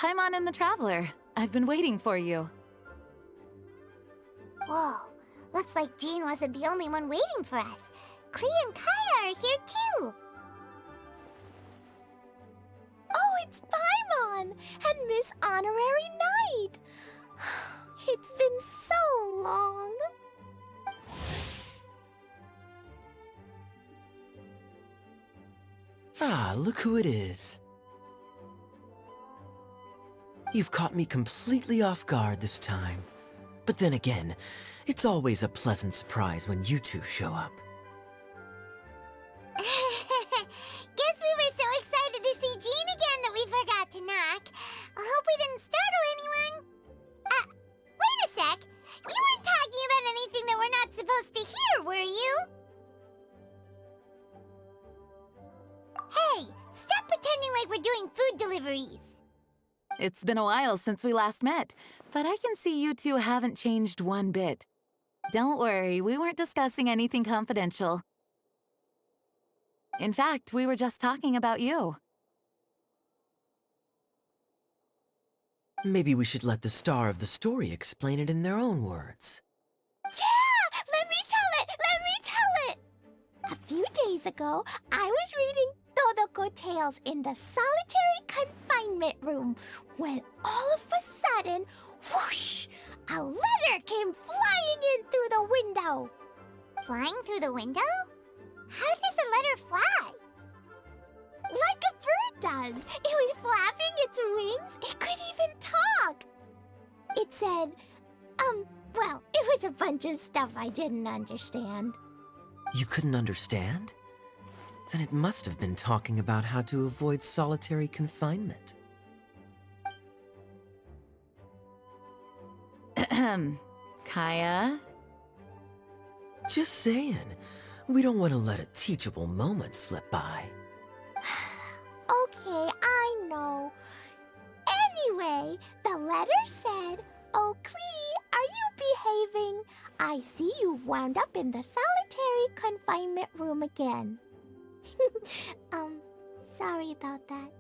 Paimon and the Traveler. I've been waiting for you. Whoa, looks like Jane wasn't the only one waiting for us. Klee and Kaya are here too. Oh, it's Paimon and Miss Honorary Knight. It's been so long. Ah, look who it is. You've caught me completely off guard this time. But then again, it's always a pleasant surprise when you two show up. Guess we were so excited to see Jean again that we forgot to knock. I hope we didn't startle anyone. Wait a sec. You weren't talking about anything that we're not supposed to hear, were you? Hey, stop pretending like we're doing food deliveries. It's been a while since we last met, but I can see you two haven't changed one bit. Don't worry, we weren't discussing anything confidential. In fact, we were just talking about you. Maybe we should let the star of the story explain it in their own words. Yeah! Let me tell it! A few days ago, I was reading Todoko Tales in the solitary confinement room when all of a sudden, whoosh! A letter came flying in through the window. Flying through the window? How does a letter fly? Like a bird does. It was flapping its wings. It could even talk. It said, well, it was a bunch of stuff I didn't understand. You couldn't understand? Then it must have been talking about how to avoid solitary confinement. Kaya? Just saying. We don't want to let a teachable moment slip by. Okay, I know. Anyway, the letter said, "Oh, Klee, are you behaving? I see you've wound up in the solitary confinement room again." Sorry about that.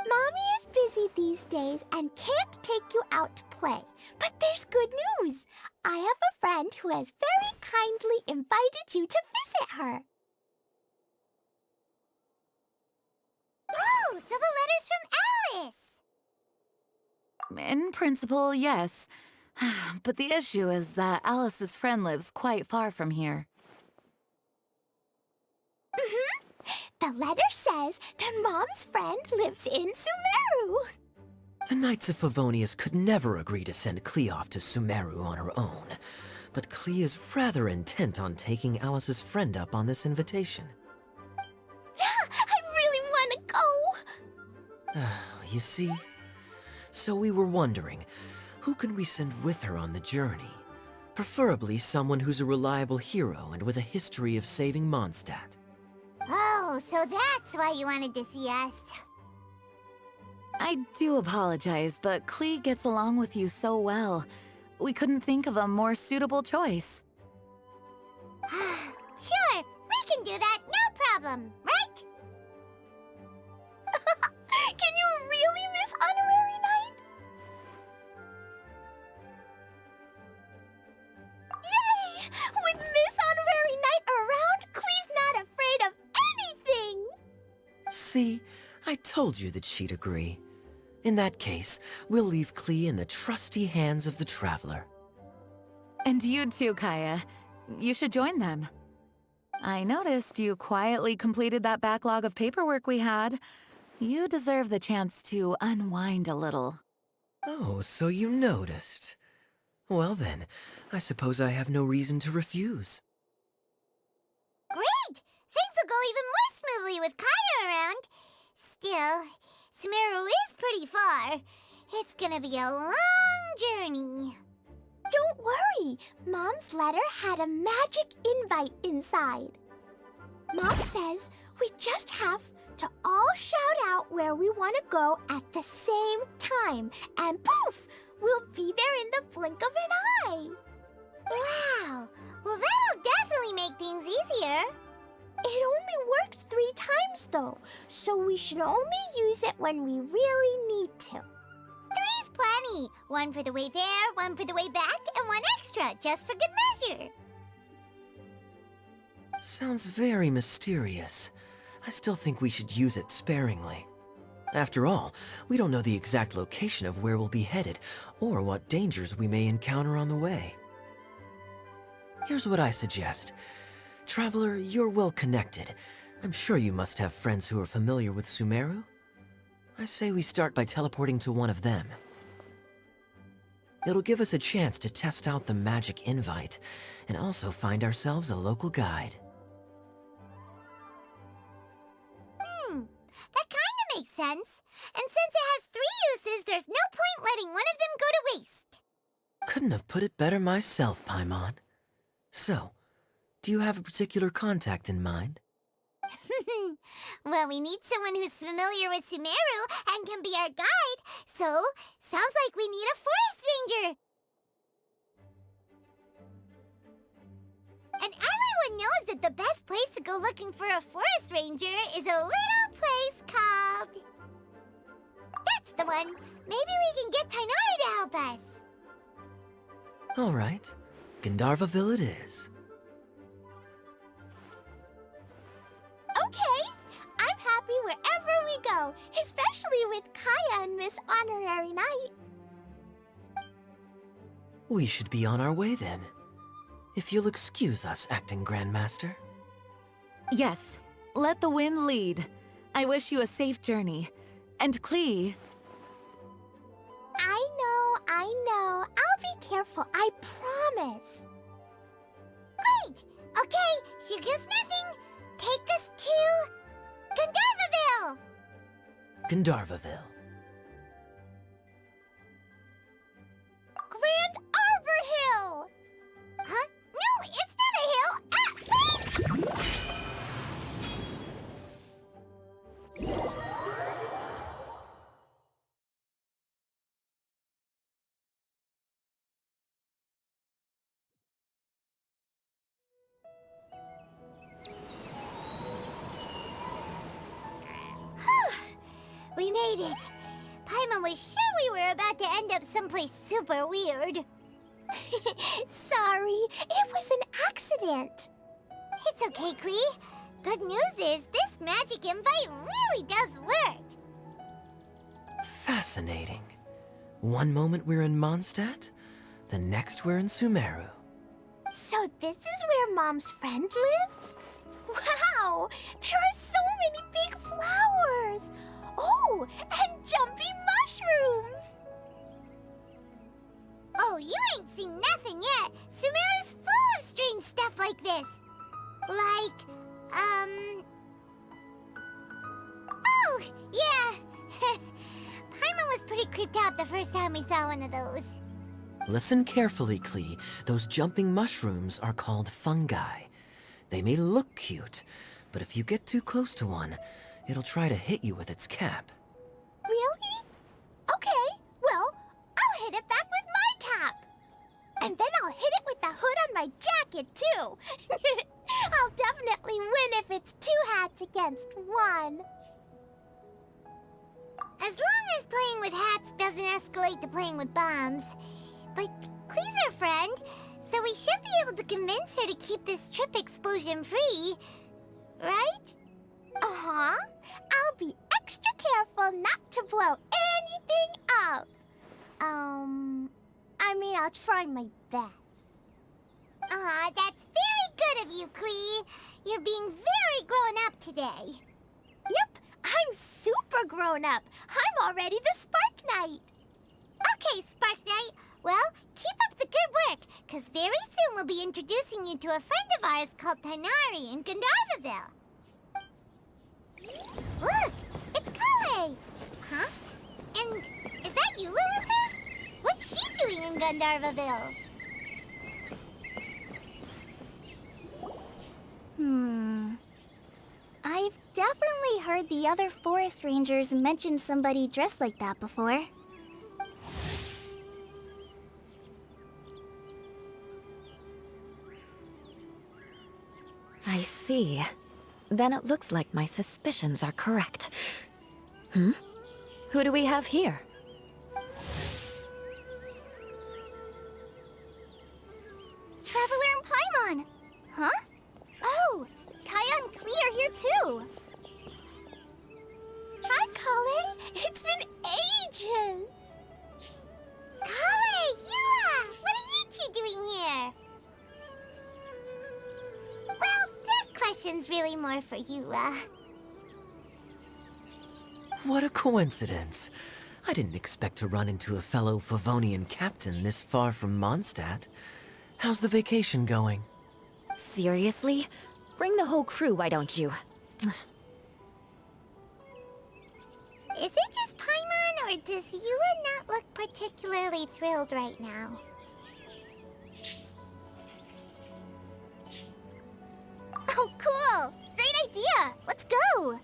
Mommy is busy these days and can't take you out to play. But there's good news. I have a friend who has very kindly invited you to visit her. Oh, so the letter's from Alice! In principle, yes. But the issue is that Alice's friend lives quite far from here. The letter says that Mom's friend lives in Sumeru. The Knights of Favonius could never agree to send Klee off to Sumeru on her own, but Klee is rather intent on taking Alice's friend up on this invitation. Yeah, I really want to go. You see? So we were wondering, who can we send with her on the journey? Preferably someone who's a reliable hero and with a history of saving Mondstadt. Oh, so that's why you wanted to see us. I do apologize, but Klee gets along with you so well. We couldn't think of a more suitable choice. Sure, we can do that, no problem, right? Can you really, Miss Honorary Knight? Yay! With Miss Honorary Knight around, Klee's not afraid of anything! See? I told you that she'd agree. In that case, we'll leave Klee in the trusty hands of the Traveler. And you too, Kaya. You should join them. I noticed you quietly completed that backlog of paperwork we had. You deserve the chance to unwind a little. Oh, so you noticed. Well then, I suppose I have no reason to refuse. Great! Things will go even more smoothly with Kaya around. Still, Sumeru is pretty far. It's gonna be a long journey. Don't worry, Mom's letter had a magic invite inside. Mom says we just have to all shout out where we want to go at the same time, and poof, we'll be there in the blink of an eye. Wow! Well, that'll definitely make things easier. It only works 3 times though, so we should only use it when we really need to. plenty. One for the way there, one for the way back, and one extra, just for good measure. Sounds very mysterious. I still think we should use it sparingly. After all, we don't know the exact location of where we'll be headed, or what dangers we may encounter on the way. Here's what I suggest. Traveler, you're well connected. I'm sure you must have friends who are familiar with Sumeru. I say we start by teleporting to one of them. It'll give us a chance to test out the magic invite, and also find ourselves a local guide. That kinda makes sense. And since it has 3 uses, there's no point letting one of them go to waste. Couldn't have put it better myself, Paimon. So, do you have a particular contact in mind? Well, we need someone who's familiar with Sumeru and can be our guide, so sounds like we need a forest ranger. And everyone knows that the best place to go looking for a forest ranger is a little place called... That's the one! Maybe we can get Tainari to help us. All right, Gandharvaville it is. Okay, I'm happy wherever we go, especially with Kaya and Miss Honorary Knight. We should be on our way then. If you'll excuse us, Acting Grandmaster. Yes, let the wind lead. I wish you a safe journey. And Klee... I know. I'll be careful, I promise. Great! Okay, here goes nothing. Take us to... Gandharvaville! Gandharvaville. Grand Arbor Hill! Huh? No, it's not a hill! Ah, wait! We made it. Paimon was sure we were about to end up someplace super weird. Sorry, it was an accident. It's okay, Klee. Good news is this magic invite really does work. Fascinating. One moment we're in Mondstadt, the next we're in Sumeru. So this is where Mom's friend lives? Wow, there are so many big flowers. Oh, and jumpy mushrooms. Oh, you ain't seen nothing yet. Sumeru's full of strange stuff like this. Like, Oh, yeah. Paimon was pretty creeped out the first time we saw one of those. Listen carefully, Klee. Those jumping mushrooms are called fungi. They may look cute, but if you get too close to one, it'll try to hit you with its cap. Really? Okay, well, I'll hit it back with my cap. And then I'll hit it with the hood on my jacket, too. I'll definitely win if it's 2 hats against 1. As long as playing with hats doesn't escalate to playing with bombs. But Klee's our friend, so we should be able to convince her to keep this trip explosion-free, right? Uh-huh. I'll be extra careful not to blow anything up. I mean, I'll try my best. Aw, that's very good of you, Klee. You're being very grown up today. Yep, I'm super grown up. I'm already the Spark Knight. Okay, Spark Knight. Well, keep up the good work, because very soon we'll be introducing you to a friend of ours called Tainari in Gandharvaville. Look, it's Kae. Huh? And is that Eula with her? What's she doing in Gandharvaville? I've definitely heard the other forest rangers mention somebody dressed like that before. I see. Then it looks like my suspicions are correct. Who do we have here? mission's really more for Eula. What a coincidence. I didn't expect to run into a fellow Favonian captain this far from Mondstadt. How's the vacation going? Seriously? Bring the whole crew, why don't you? Is it just Paimon, or does Eula not look particularly thrilled right now? Oh, cool! Great idea! Let's go!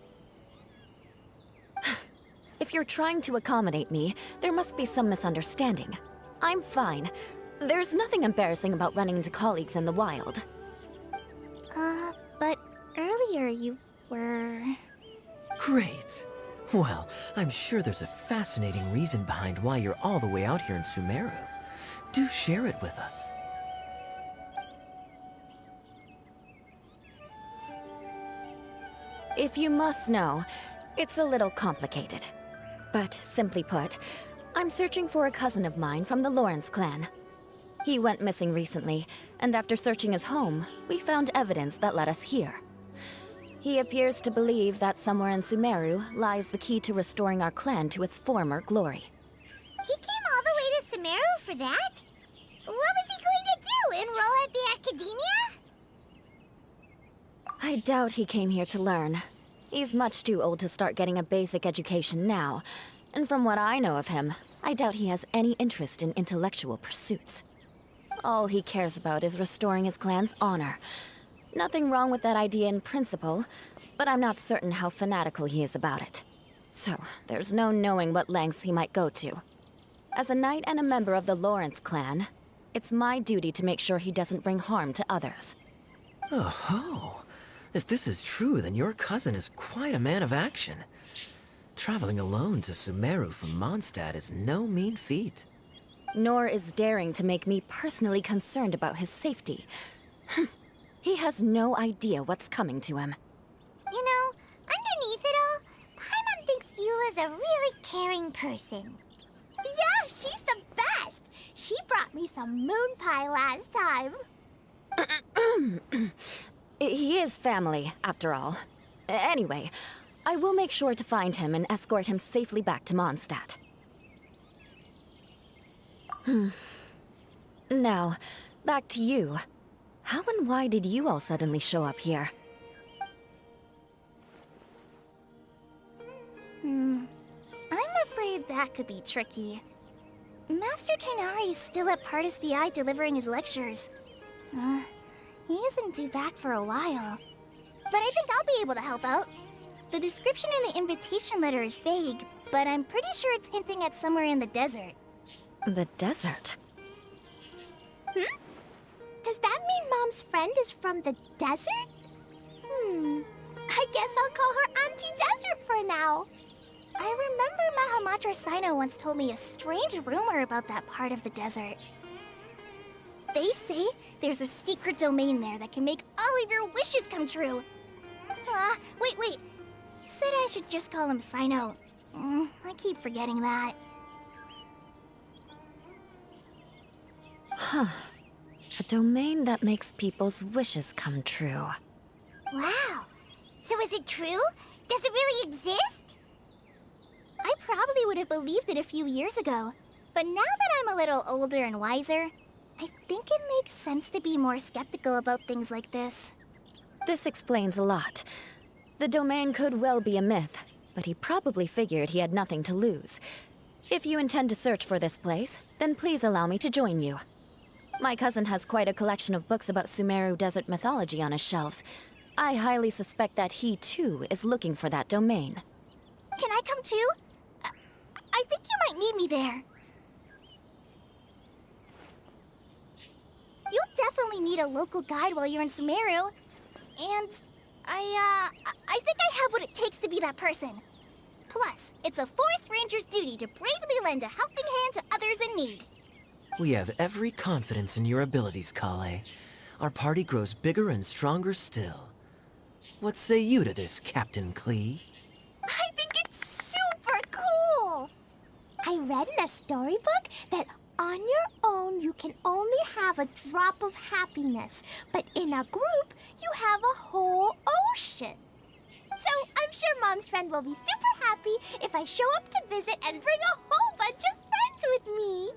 If you're trying to accommodate me, there must be some misunderstanding. I'm fine. There's nothing embarrassing about running into colleagues in the wild. But earlier you were... Great. Well, I'm sure there's a fascinating reason behind why you're all the way out here in Sumeru. Do share it with us. If you must know, it's a little complicated. But simply put, I'm searching for a cousin of mine from the Lawrence clan. He went missing recently, and after searching his home, we found evidence that led us here. He appears to believe that somewhere in Sumeru lies the key to restoring our clan to its former glory. He came all the way to Sumeru for that? What was he going to do, enroll at the academia? I doubt he came here to learn. He's much too old to start getting a basic education now, and from what I know of him, I doubt he has any interest in intellectual pursuits. All he cares about is restoring his clan's honor. Nothing wrong with that idea in principle, but I'm not certain how fanatical he is about it. So, there's no knowing what lengths he might go to. As a knight and a member of the Lawrence clan, it's my duty to make sure he doesn't bring harm to others. Oh-ho. If this is true, then your cousin is quite a man of action. Traveling alone to Sumeru from Mondstadt is no mean feat. Nor is daring to make me personally concerned about his safety. He has no idea what's coming to him. You know, underneath it all, Paimon thinks Eula's a really caring person. Yeah, she's the best! She brought me some moon pie last time. He is family, after all. Anyway, I will make sure to find him and escort him safely back to Mondstadt. Now, back to you. How and why did you all suddenly show up here? I'm afraid that could be tricky. Master Tighnari is still at Partis the Eye delivering his lectures. He isn't due back for a while. But I think I'll be able to help out. The description in the invitation letter is vague, but I'm pretty sure it's hinting at somewhere in the desert. The desert? Does that mean Mom's friend is from the desert? I guess I'll call her Auntie Desert for now. I remember Mahamatra Sino once told me a strange rumor about that part of the desert. They say there's a secret domain there that can make all of your wishes come true. Wait. He said I should just call him Sino. I keep forgetting that. Huh. A domain that makes people's wishes come true. Wow. So is it true? Does it really exist? I probably would have believed it a few years ago. But now that I'm a little older and wiser, I think it makes sense to be more skeptical about things like this. This explains a lot. The domain could well be a myth, but he probably figured he had nothing to lose. If you intend to search for this place, then please allow me to join you. My cousin has quite a collection of books about Sumeru desert mythology on his shelves. I highly suspect that he, too, is looking for that domain. Can I come too? I think you might need me there. You'll definitely need a local guide while you're in Sumeru. And I think I have what it takes to be that person. Plus, it's a forest ranger's duty to bravely lend a helping hand to others in need. We have every confidence in your abilities, Kale. Our party grows bigger and stronger still. What say you to this, Captain Klee? I think it's super cool! I read in a storybook that on your own you can only have a drop of happiness, but in a group you have a whole destination. So I'm sure Mom's friend will be super happy if I show up to visit and bring a whole bunch of friends with me.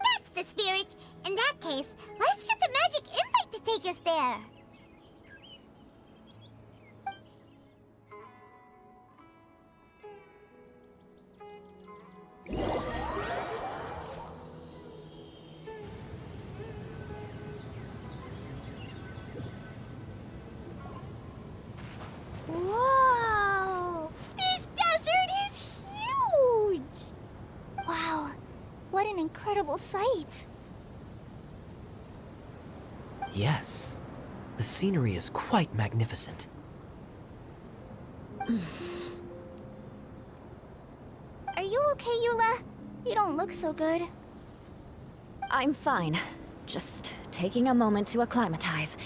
That's the spirit. In that case, let's get the magic invite to take us there. Whoa! This desert is huge! Wow, what an incredible sight. Yes, the scenery is quite magnificent. Are you okay, Eula? You don't look so good. I'm fine. Just taking a moment to acclimatize.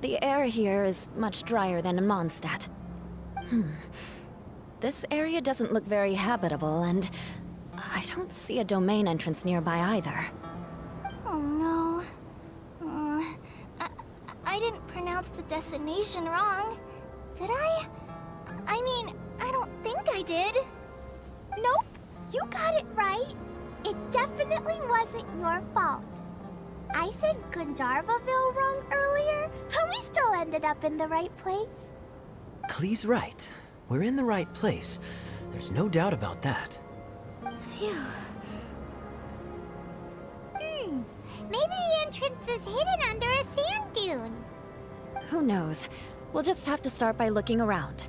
The air here is much drier than in Mondstadt. This area doesn't look very habitable, and I don't see a domain entrance nearby either. Oh no. I didn't pronounce the destination wrong. Did I? I mean, I don't think I did. Nope, you got it right. It definitely wasn't your fault. I said Gandharvaville wrong earlier, but we still ended up in the right place. Klee's right. We're in the right place. There's no doubt about that. Phew. Maybe the entrance is hidden under a sand dune. Who knows? We'll just have to start by looking around.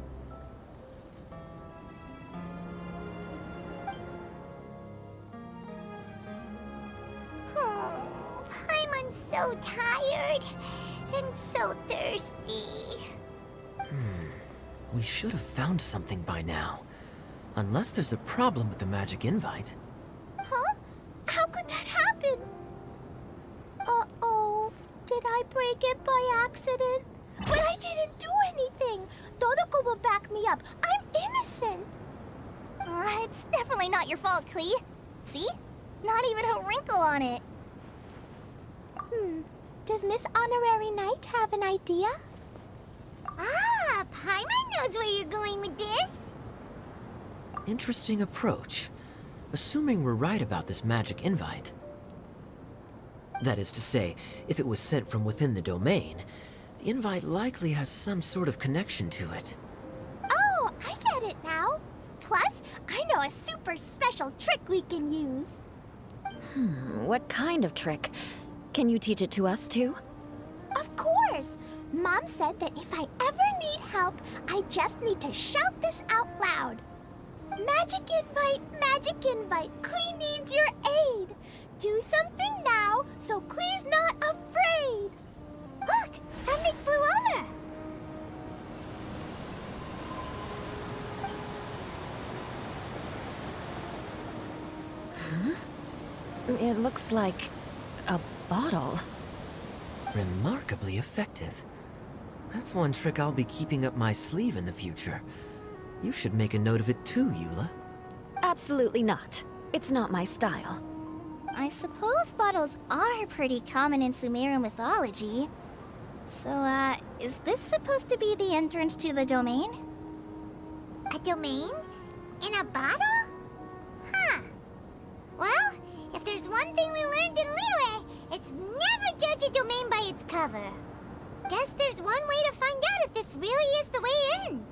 Oh, Paimon's so tired and so thirsty. We should have found something by now. Unless there's a problem with the magic invite. Huh? How could that happen? Uh-oh. Did I break it by accident? But I didn't do anything. Dodoko will back me up. I'm innocent. It's definitely not your fault, Klee. See? Not even a wrinkle on it. Does Miss Honorary Knight have an idea? Ah, Paimon knows where you're going with this. Interesting approach. Assuming we're right about this magic invite. That is to say, if it was sent from within the domain, the invite likely has some sort of connection to it. Oh, I get it now. Plus, I know a super special trick we can use. What kind of trick? Can you teach it to us too? Of course! Mom said that if I ever need help, I just need to shout this out loud. Magic invite, Klee needs your aid. Do something now so Klee's not afraid. Look, something flew over. It looks like a bottle. Remarkably effective. That's one trick I'll be keeping up my sleeve in the future. You should make a note of it too, Eula. Absolutely not. It's not my style. I suppose bottles are pretty common in Sumeru mythology. So, is this supposed to be the entrance to the domain? A domain? In a bottle? Huh. Well, if there's one thing we learned in Liyue, it's never judge a domain by its cover. Guess there's one way to find out if this really is the way in.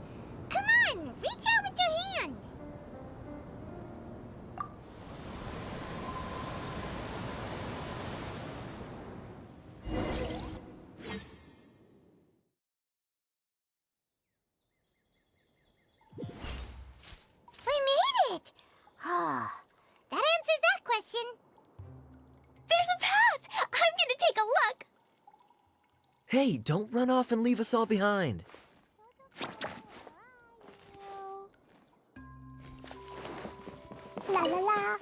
Come on, reach out with your hand. We made it! Oh, that answers that question. There's a path! I'm gonna take a look! Hey, don't run off and leave us all behind. La la la.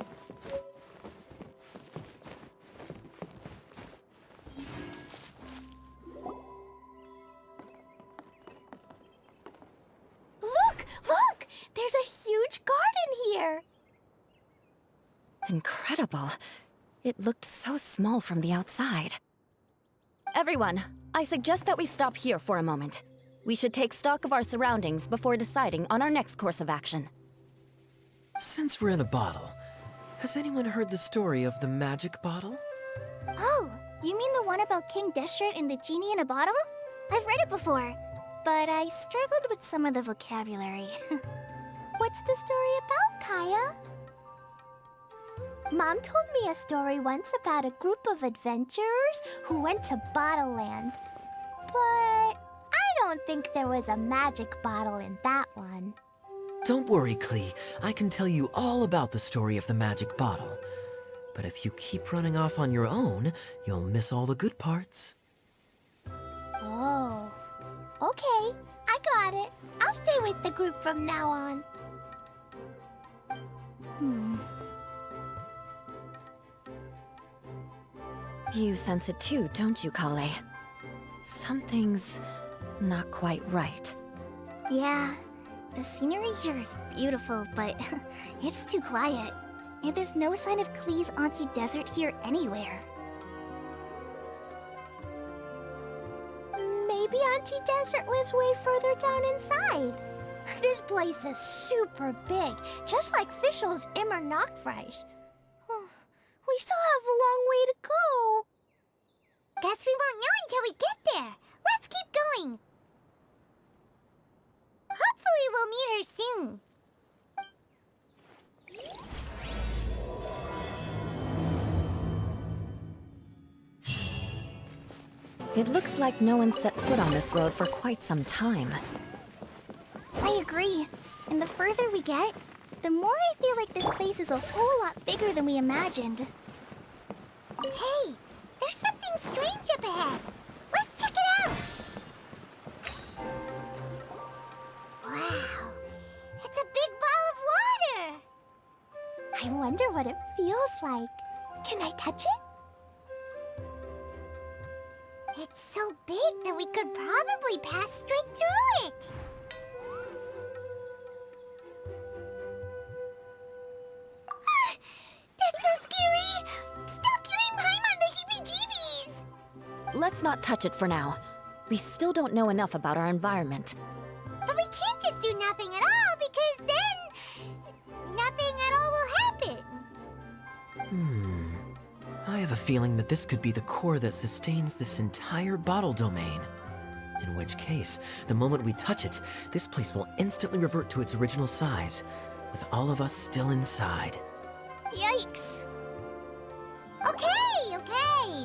Look! There's a huge garden here! Incredible. It looked so small from the outside. Everyone, I suggest that we stop here for a moment. We should take stock of our surroundings before deciding on our next course of action. Since we're in a bottle, has anyone heard the story of the magic bottle? Oh, you mean the one about King Destret and the genie in a bottle? I've read it before, but I struggled with some of the vocabulary. What's the story about, Kaya? Mom told me a story once about a group of adventurers who went to Bottle Land. But I don't think there was a magic bottle in that one. Don't worry, Klee. I can tell you all about the story of the magic bottle. But if you keep running off on your own, you'll miss all the good parts. Oh. Okay, I got it. I'll stay with the group from now on. You sense it too, don't you, Kale? Something's not quite right. Yeah, the scenery here is beautiful, but it's too quiet. And there's no sign of Klee's Auntie Desert here anywhere. Maybe Auntie Desert lives way further down inside. This place is super big, just like Fischl's Immer Nachtreich. We still have a long way to go. Guess we won't know until we get there. Let's keep going. Hopefully we'll meet her soon. It looks like no one set foot on this road for quite some time. I agree. And the further we get, the more I feel like this place is a whole lot bigger than we imagined. Hey, there's something strange up ahead. Let's check it out. Wow, it's a big ball of water. I wonder what it feels like. Can I touch it? It's so big that we could probably pass straight through it. That's so scary! Stop giving Paimon the heebie-jeebies! Let's not touch it for now. We still don't know enough about our environment. But we can't just do nothing at all, because then nothing at all will happen. I have a feeling that this could be the core that sustains this entire bottle domain. In which case, the moment we touch it, this place will instantly revert to its original size, with all of us still inside. Yikes! Okay.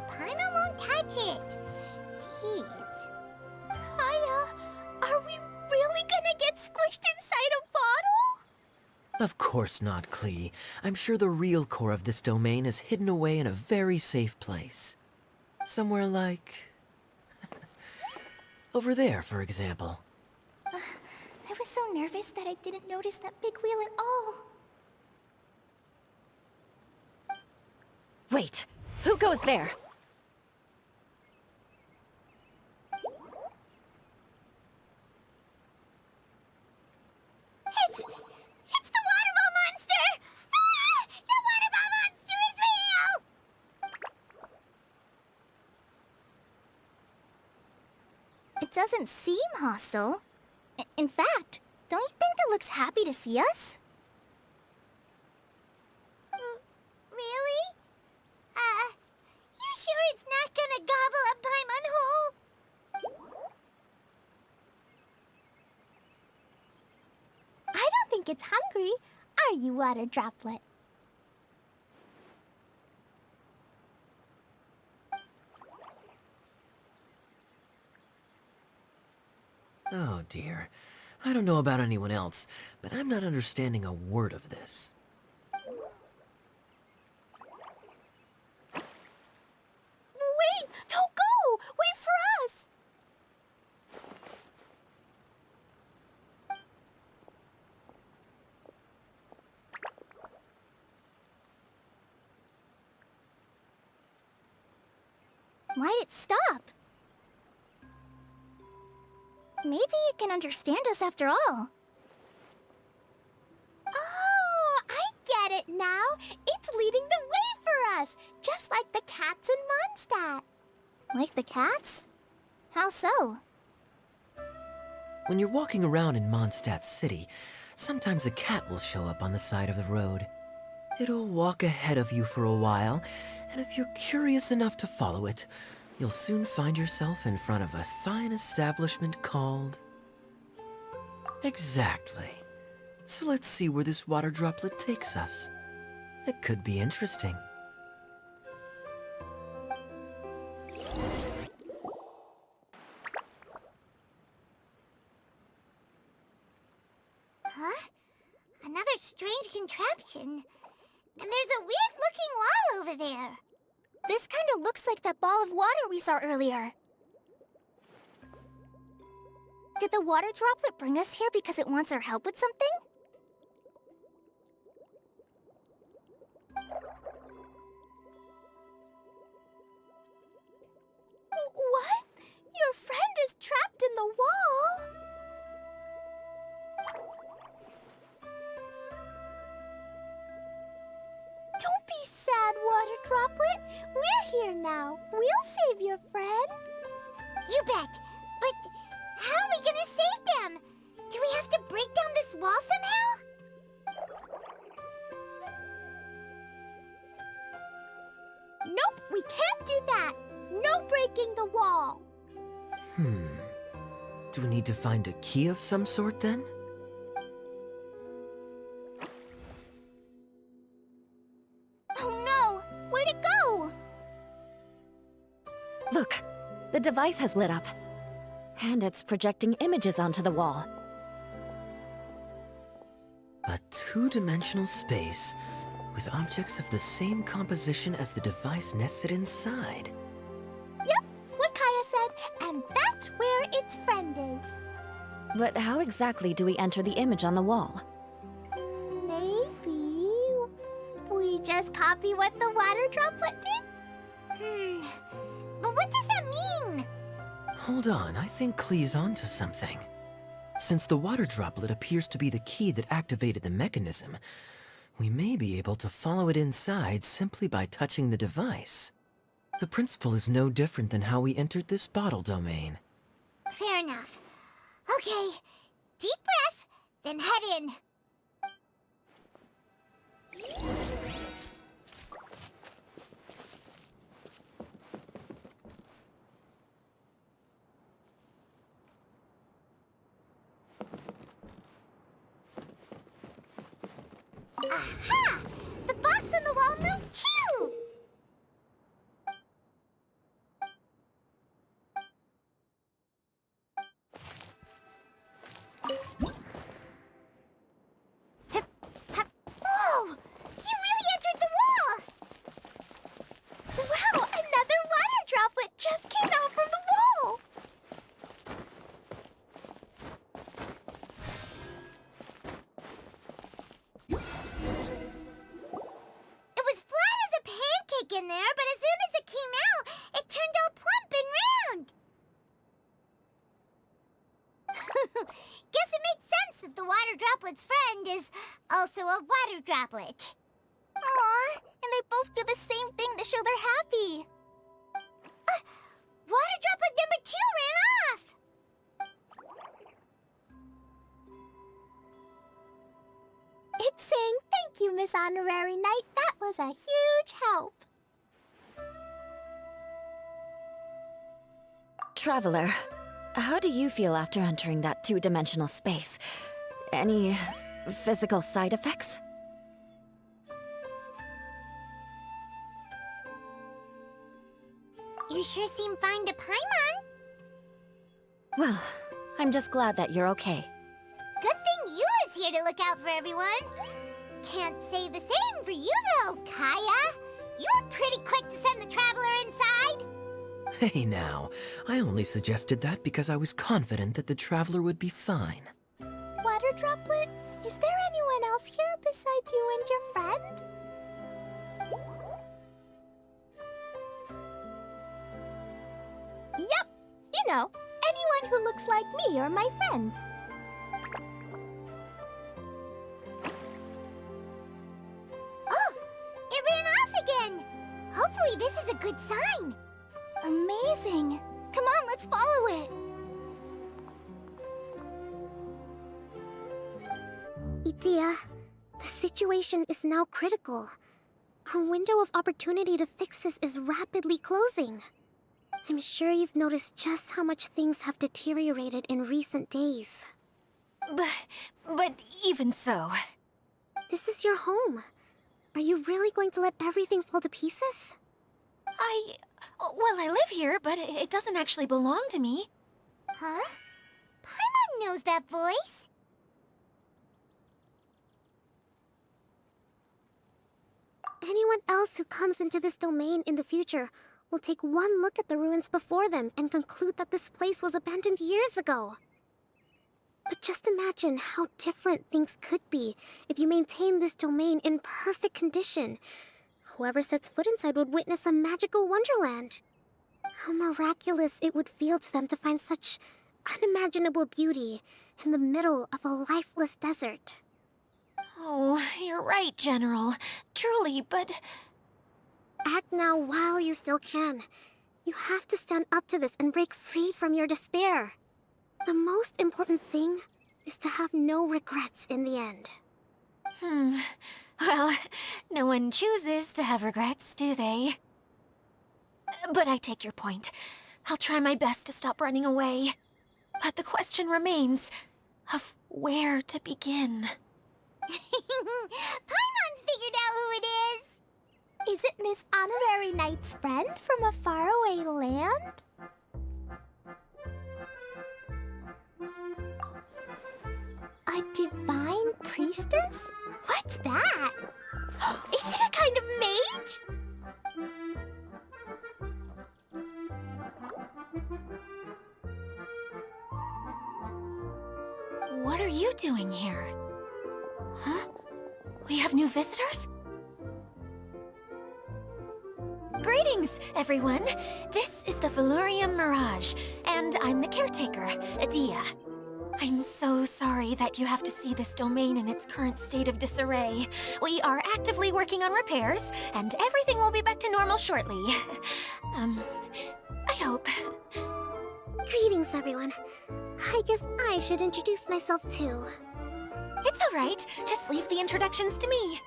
Paimon won't touch it. Jeez. Kaya, are we really gonna get squished inside a bottle? Of course not, Klee. I'm sure the real core of this domain is hidden away in a very safe place. Somewhere like... over there, for example. I was so nervous that I didn't notice that big wheel at all. Wait, who goes there? It's the water ball monster! Ah! The water ball monster is real! It doesn't seem hostile. In fact, don't you think it looks happy to see us? Really? You sure it's not gonna gobble up Paimon whole? I don't think it's hungry. Are you, Water Droplet? Oh dear. I don't know about anyone else, but I'm not understanding a word of this. Wait! Don't go! Wait for us! Why'd it stop? Maybe it can understand us after all. Oh, I get it now. It's leading the way for us, just like the cats in Mondstadt. Like the cats? How so? When you're walking around in Mondstadt City, sometimes a cat will show up on the side of the road. It'll walk ahead of you for a while, and if you're curious enough to follow it, you'll soon find yourself in front of a fine establishment called... Exactly. So let's see where this water droplet takes us. It could be interesting. Huh? Another strange contraption. And there's a weird-looking wall over there. This kind of looks like that ball of water we saw earlier. Did the water droplet bring us here because it wants our help with something? What? Your friend is trapped in the wall? Don't be sad, Water Droplet. We're here now. We'll save your friend. You bet. But how are we gonna save them? Do we have to break down this wall somehow? Nope, we can't do that. No breaking the wall. Do we need to find a key of some sort then? Oh no! Where'd it go? Look, the device has lit up. And it's projecting images onto the wall. A two-dimensional space with objects of the same composition as the device nested inside. Yep, what Kaya said, and that's where its friend is. But how exactly do we enter the image on the wall? Maybe we just copy what the water droplet did? But what does that mean? Hold on, I think Klee's onto something. Since the water droplet appears to be the key that activated the mechanism, we may be able to follow it inside simply by touching the device. The principle is no different than how we entered this bottle domain. Fair enough. Okay, deep breath, then head in. Aha! The box on the wall moved too! Whoa! You really entered the wall! Wow, another water droplet just came out from the wall! It was flat as a pancake in there, but as soon as it came out, it turned all plump and round. Guess it makes sense that the water droplet's friend is also a water droplet. Aw, and they both do the same thing to show they're happy. Water droplet number 2 ran off. It's saying thank you, Miss Honorary Knight. That was a huge help. Traveler, how do you feel after entering that two-dimensional space? Any physical side effects? You sure seem fine to Paimon. Well, I'm just glad that you're okay. Good thing you is here to look out for everyone. Can't say the same for you though, Kaya. You were pretty quick to send the traveler inside. Hey now, I only suggested that because I was confident that the traveler would be fine. Water droplet, is there anyone else here besides you and your friend? Yep, you know, anyone who looks like me or my friends. Oh, it ran off again. Hopefully this is a good sign. Amazing. Come on, let's follow it. Dia, the situation is now critical. Our window of opportunity to fix this is rapidly closing. I'm sure you've noticed just how much things have deteriorated in recent days. But even so... This is your home. Are you really going to let everything fall to pieces? Well, I live here, but it doesn't actually belong to me. Huh? Paimon knows that voice. Anyone else who comes into this domain in the future will take one look at the ruins before them and conclude that this place was abandoned years ago. But just imagine how different things could be if you maintain this domain in perfect condition. Whoever sets foot inside would witness a magical wonderland. How miraculous it would feel to them to find such unimaginable beauty in the middle of a lifeless desert. Oh, you're right, General. Truly, but... Act now while you still can. You have to stand up to this and break free from your despair. The most important thing is to have no regrets in the end. Well, no one chooses to have regrets, do they? But I take your point. I'll try my best to stop running away. But the question remains of where to begin. Paimon's figured out who it is. Is it Miss Honorary Knight's friend from a faraway land? A divine priestess? What's that? Is it a kind of mage? What are you doing here? Huh? We have new visitors? Greetings, everyone! This is the Valurium Mirage, and I'm the caretaker, Adia. I'm so sorry that you have to see this domain in its current state of disarray. We are actively working on repairs, and everything will be back to normal shortly. I hope. Greetings, everyone. I guess I should introduce myself too. It's all right. Just leave the introductions to me.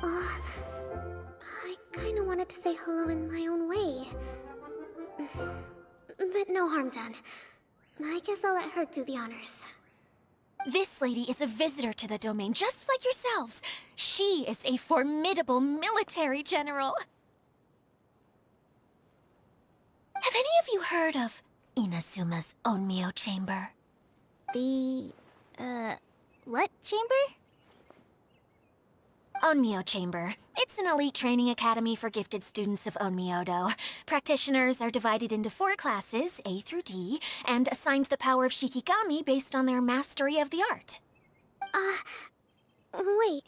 I kinda wanted to say hello in my own way. But no harm done. I guess I'll let her do the honors. This lady is a visitor to the domain, just like yourselves. She is a formidable military general. Have any of you heard of Inazuma's Onmyo Chamber? The... what chamber? Onmyo Chamber. It's an elite training academy for gifted students of Onmyodo. Practitioners are divided into 4 classes, A through D, and assigned the power of Shikigami based on their mastery of the art. Wait.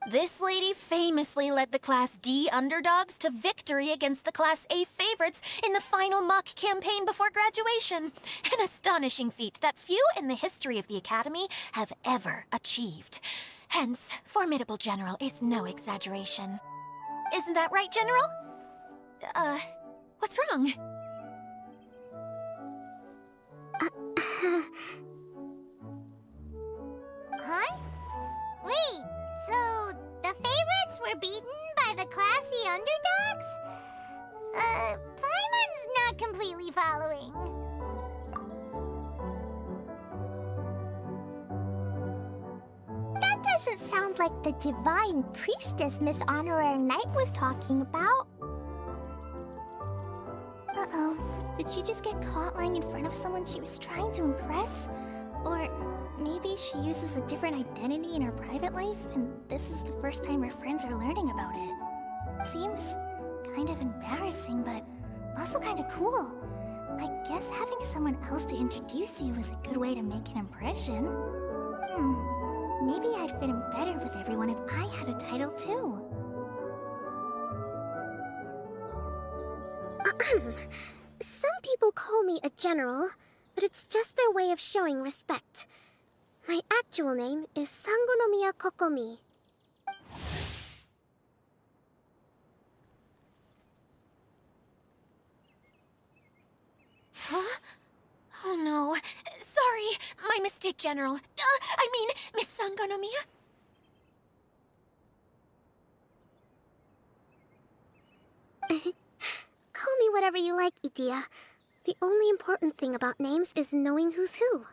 This lady famously led the Class D underdogs to victory against the Class A favorites in the final mock campaign before graduation. An astonishing feat that few in the history of the Academy have ever achieved. Hence, formidable general is no exaggeration. Isn't that right, General? What's wrong? Huh? Wait, so the favorites were beaten by the classy underdogs? Paimon's not completely following. That doesn't sound like the divine priestess Miss Honorary Knight was talking about. Uh-oh. Did she just get caught lying in front of someone she was trying to impress? Or maybe she uses a different identity in her private life, and this is the first time her friends are learning about it. Seems kind of embarrassing, but also kind of cool. I guess having someone else to introduce you is a good way to make an impression. Maybe I'd fit in better with everyone if I had a title too. Some people call me a general, but it's just their way of showing respect. My actual name is Sangonomiya Kokomi. Huh? Oh no. Sorry, my mistake, General. I mean, Miss Sangonomiya. whatever you like, Idia. The only important thing about names is knowing who's who.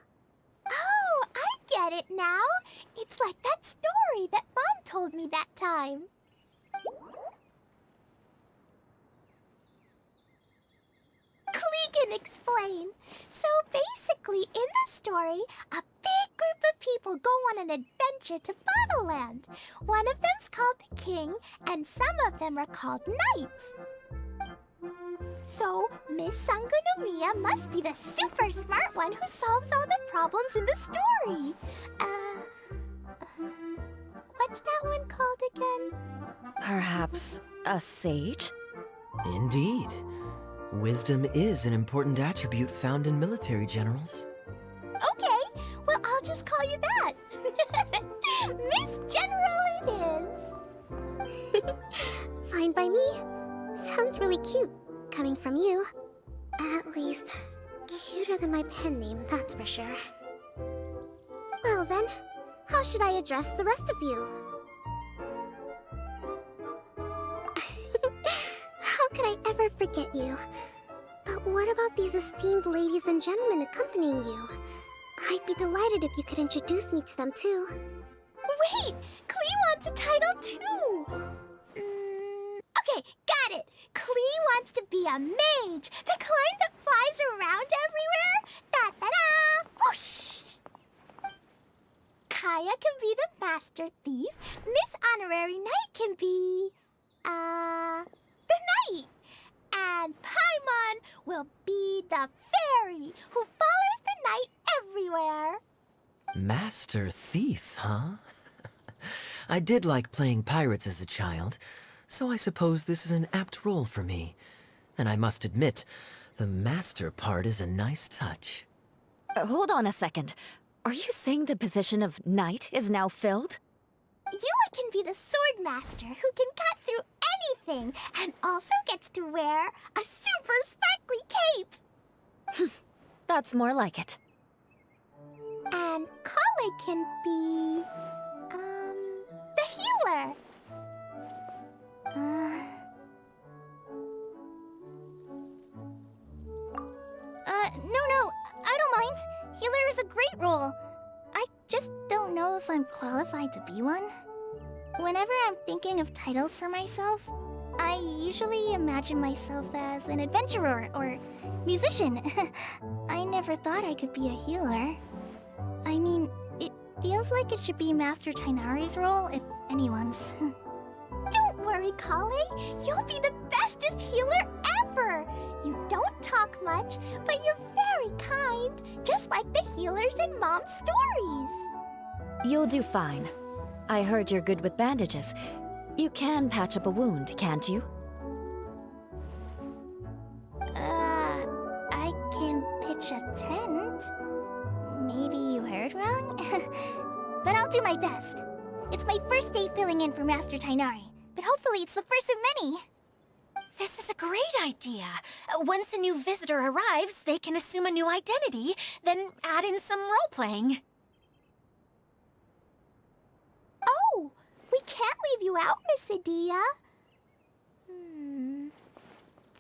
Oh, I get it now. It's like that story that Mom told me that time. Klee can explain. So basically, in the story, a big group of people go on an adventure to Bottleland. One of them's called the King, and some of them are called Knights. So, Miss Sangonomiya must be the super smart one who solves all the problems in the story. What's that one called again? Perhaps a sage? Indeed. Wisdom is an important attribute found in military generals. Okay, well, I'll just call you that. Miss General it is. Fine by me. Sounds really cute, coming from you. At least, cuter than my pen name, that's for sure. Well then, how should I address the rest of you? How could I ever forget you? But what about these esteemed ladies and gentlemen accompanying you? I'd be delighted if you could introduce me to them too. Wait, Klee wants a title too. Okay, got it. Klee wants to be a mage, the kind that flies around everywhere. Da-da-da! Whoosh! Kaya can be the master thief. Miss Honorary Knight can be, the knight. And Paimon will be the fairy who follows the knight everywhere. Master Thief, huh? I did like playing pirates as a child, so I suppose this is an apt role for me. And I must admit, the master part is a nice touch. Hold on a second. Are you saying the position of knight is now filled? Eula can be the sword master who can cut through anything and also gets to wear a super sparkly cape. That's more like it. And Kale can be, the healer. No, I don't mind. Healer is a great role. I just don't know if I'm qualified to be one. Whenever I'm thinking of titles for myself, I usually imagine myself as an adventurer or musician. I never thought I could be a healer. I mean, it feels like it should be Master Tainari's role, if anyone's. Don't worry, Kale. You'll be the bestest healer ever. You don't talk much, but you're very kind, just like the healers in Mom's stories. You'll do fine. I heard you're good with bandages. You can patch up a wound, can't you? I can pitch a tent. Maybe you heard wrong? But I'll do my best. It's my first day filling in for Master Tainari, but hopefully it's the first of many. This is a great idea. Once a new visitor arrives, they can assume a new identity, then add in some role-playing. Oh, we can't leave you out, Miss Adia.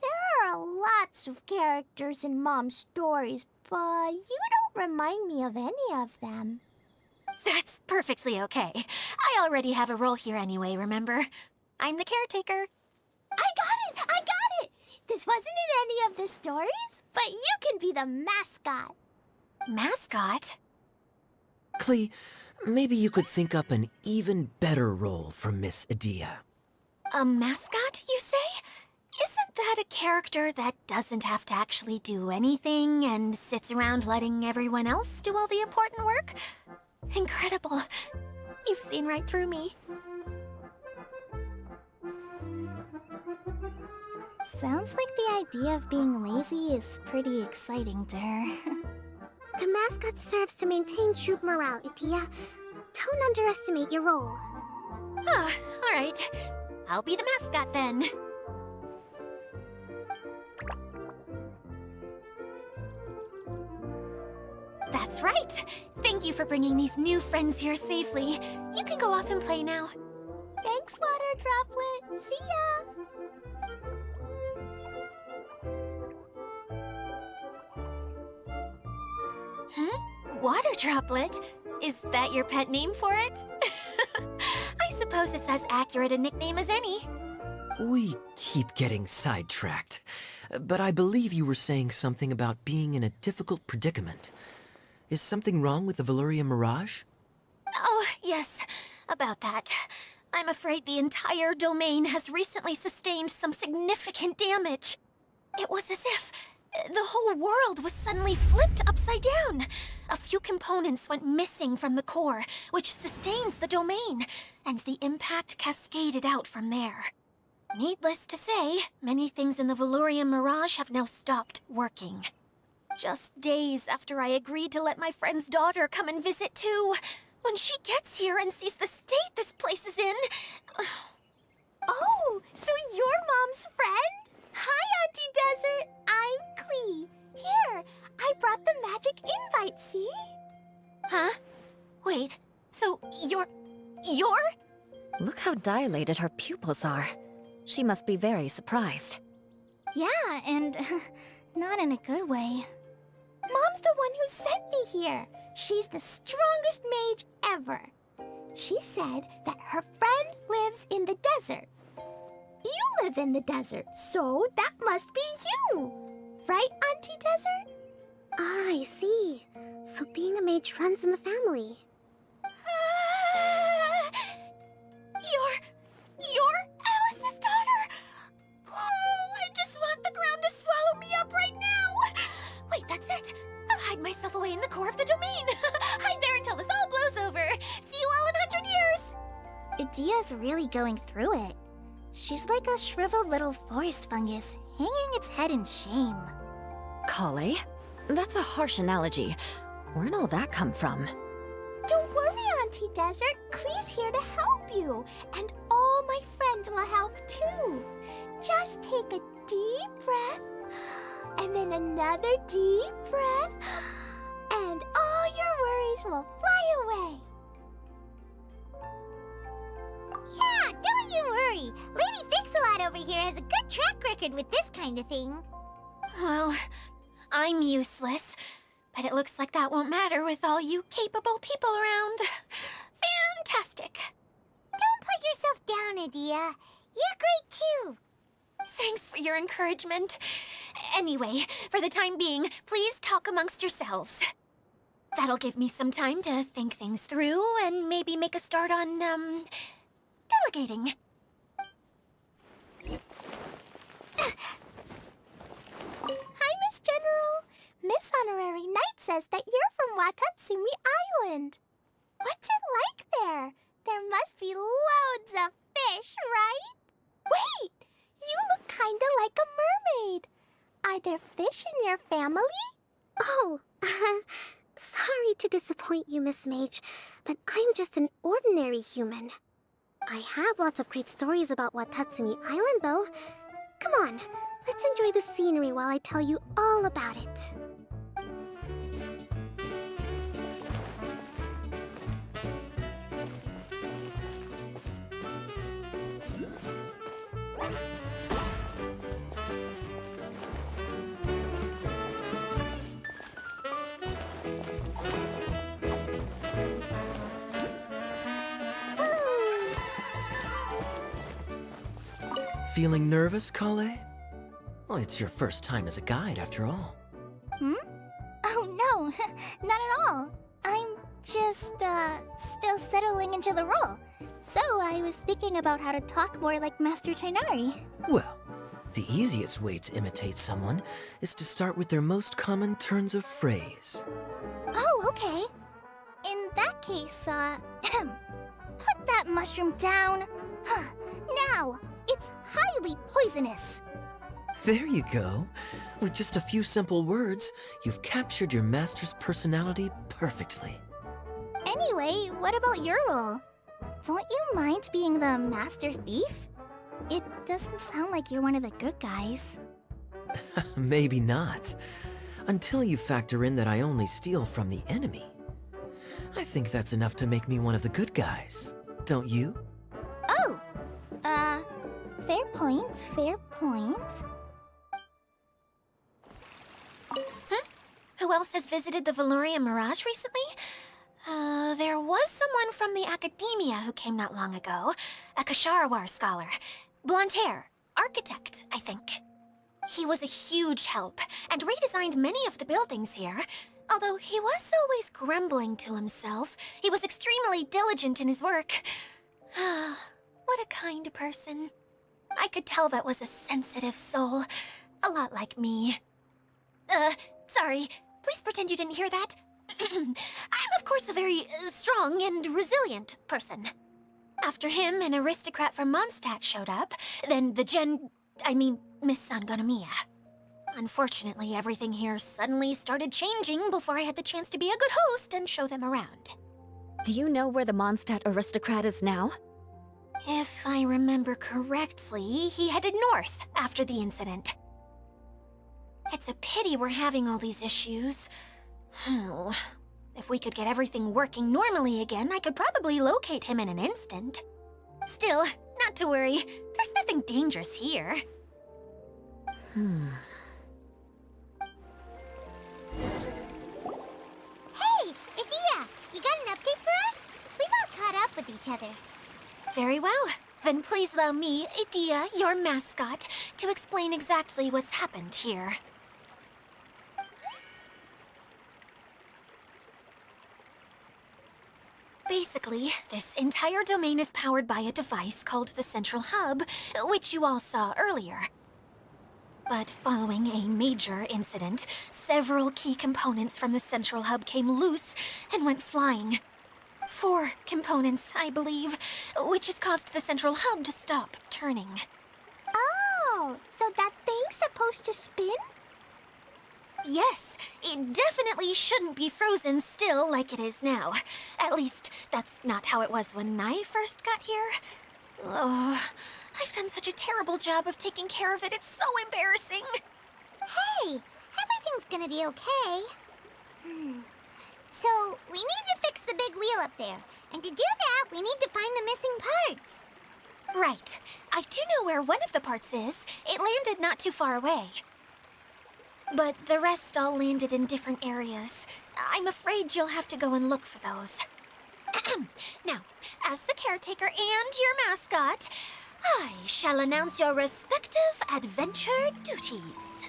There are lots of characters in Mom's stories, but you don't remind me of any of them. That's perfectly okay. I already have a role here anyway, remember? I'm the caretaker. I got it! This wasn't in any of the stories, but you can be the mascot. Mascot? Klee, maybe you could think up an even better role for Miss Adia. A mascot, you say? Isn't that a character that doesn't have to actually do anything and sits around letting everyone else do all the important work? Incredible. You've seen right through me. Sounds like the idea of being lazy is pretty exciting to her. The mascot serves to maintain troop morale, Idia. Don't underestimate your role. Ah, all right. I'll be the mascot then. That's right. Thank you for bringing these new friends here safely. You can go off and play now. Thanks, Water Droplet. See ya! Water Droplet? Is that your pet name for it? I suppose it's as accurate a nickname as any. We keep getting sidetracked. But I believe you were saying something about being in a difficult predicament. Is something wrong with the Valyria Mirage? Oh, yes, about that. I'm afraid the entire domain has recently sustained some significant damage. It was as if the whole world was suddenly flipped upside down. A few components went missing from the core, which sustains the domain, and the impact cascaded out from there. Needless to say, many things in the Valyria Mirage have now stopped working. Just days after I agreed to let my friend's daughter come and visit too. When she gets here and sees the state this place is in... Oh, so you're Mom's friend? Hi, Auntie Desert. I'm Klee. Here, I brought the magic invite, see? Huh? Wait, so you're... Look how dilated her pupils are. She must be very surprised. Yeah, and not in a good way. Mom's the one who sent me here. She's the strongest mage ever. She said that her friend lives in the desert. You live in the desert, so that must be you. Right, Auntie Desert? Ah, I see. So being a mage runs in the family. You're Alice's daughter? Oh, I just want the ground to swallow me up right now. Wait, that's it. I'll hide myself away in the core of the domain. Hide there until this all blows over. See you all in 100 years. Idia's really going through it. She's like a shriveled little forest fungus, hanging its head in shame. Kale? That's a harsh analogy. Where'd all that come from? Don't worry, Auntie Desert. Klee's here to help you. And all my friends will help too. Just take a deep breath, and then another deep breath, and all your worries will fly away. Yeah, don't you worry. Lady Fix-a-Lot over here has a good track record with this kind of thing. Well, I'm useless. But it looks like that won't matter with all you capable people around. Fantastic. Don't put yourself down, Adia. You're great too. Thanks for your encouragement. Anyway, for the time being, please talk amongst yourselves. That'll give me some time to think things through and maybe make a start on, delegating. Hi, Miss General. Miss Honorary Knight says that you're from Watatsumi Island. What's it like there? There must be loads of fish, right? Wait! You look kinda like a mermaid. Are there fish in your family? Oh, sorry to disappoint you, Miss Mage, but I'm just an ordinary human. I have lots of great stories about Watatsumi Island, though. Come on, let's enjoy the scenery while I tell you all about it. Feeling nervous, Kale? Well, it's your first time as a guide, after all. Oh no, not at all. I'm just, still settling into the role. So I was thinking about how to talk more like Master Tighnari. Well, the easiest way to imitate someone is to start with their most common turns of phrase. Oh, okay. In that case, put that mushroom down. Now, it's highly poisonous. There you go. With just a few simple words, you've captured your master's personality perfectly. Anyway, what about your role? Don't you mind being the master thief? It doesn't sound like you're one of the good guys. Maybe not. Until you factor in that I only steal from the enemy. I think that's enough to make me one of the good guys. Don't you? Oh! Fair point, fair point. who else has visited the Valoria Mirage recently? There was someone from the academia who came not long ago. A Kasharawar scholar. Blonde hair. Architect, I think. He was a huge help, and redesigned many of the buildings here. Although he was always grumbling to himself, he was extremely diligent in his work. What a kind person. I could tell that was a sensitive soul. A lot like me. Sorry. Please pretend you didn't hear that. I'm, of course, a very strong and resilient person. After him, an aristocrat from Mondstadt showed up, then Miss Sangonomiya. Unfortunately, everything here suddenly started changing before I had the chance to be a good host and show them around. Do you know where the Mondstadt aristocrat is now? If I remember correctly, he headed north after the incident. It's a pity we're having all these issues. If we could get everything working normally again, I could probably locate him in an instant. Still, not to worry. There's nothing dangerous here. Hey, Idia! You got an update for us? We've all caught up with each other. Very well. Then please allow me, Idia, your mascot, to explain exactly what's happened here. Basically, this entire domain is powered by a device called the Central Hub, which you all saw earlier. But following a major incident, several key components from the Central Hub came loose and went flying. 4 components, I believe, which has caused the Central Hub to stop turning. Oh, so that thing's supposed to spin? Yes, it definitely shouldn't be frozen still like it is now. At least, that's not how it was when I first got here. Oh, I've done such a terrible job of taking care of it, it's so embarrassing. Hey, everything's gonna be okay. So, we need to fix the big wheel up there. And to do that, we need to find the missing parts. Right. I do know where one of the parts is. It landed not too far away. But the rest all landed in different areas. I'm afraid you'll have to go and look for those. Now, as the caretaker and your mascot, I shall announce your respective adventure duties.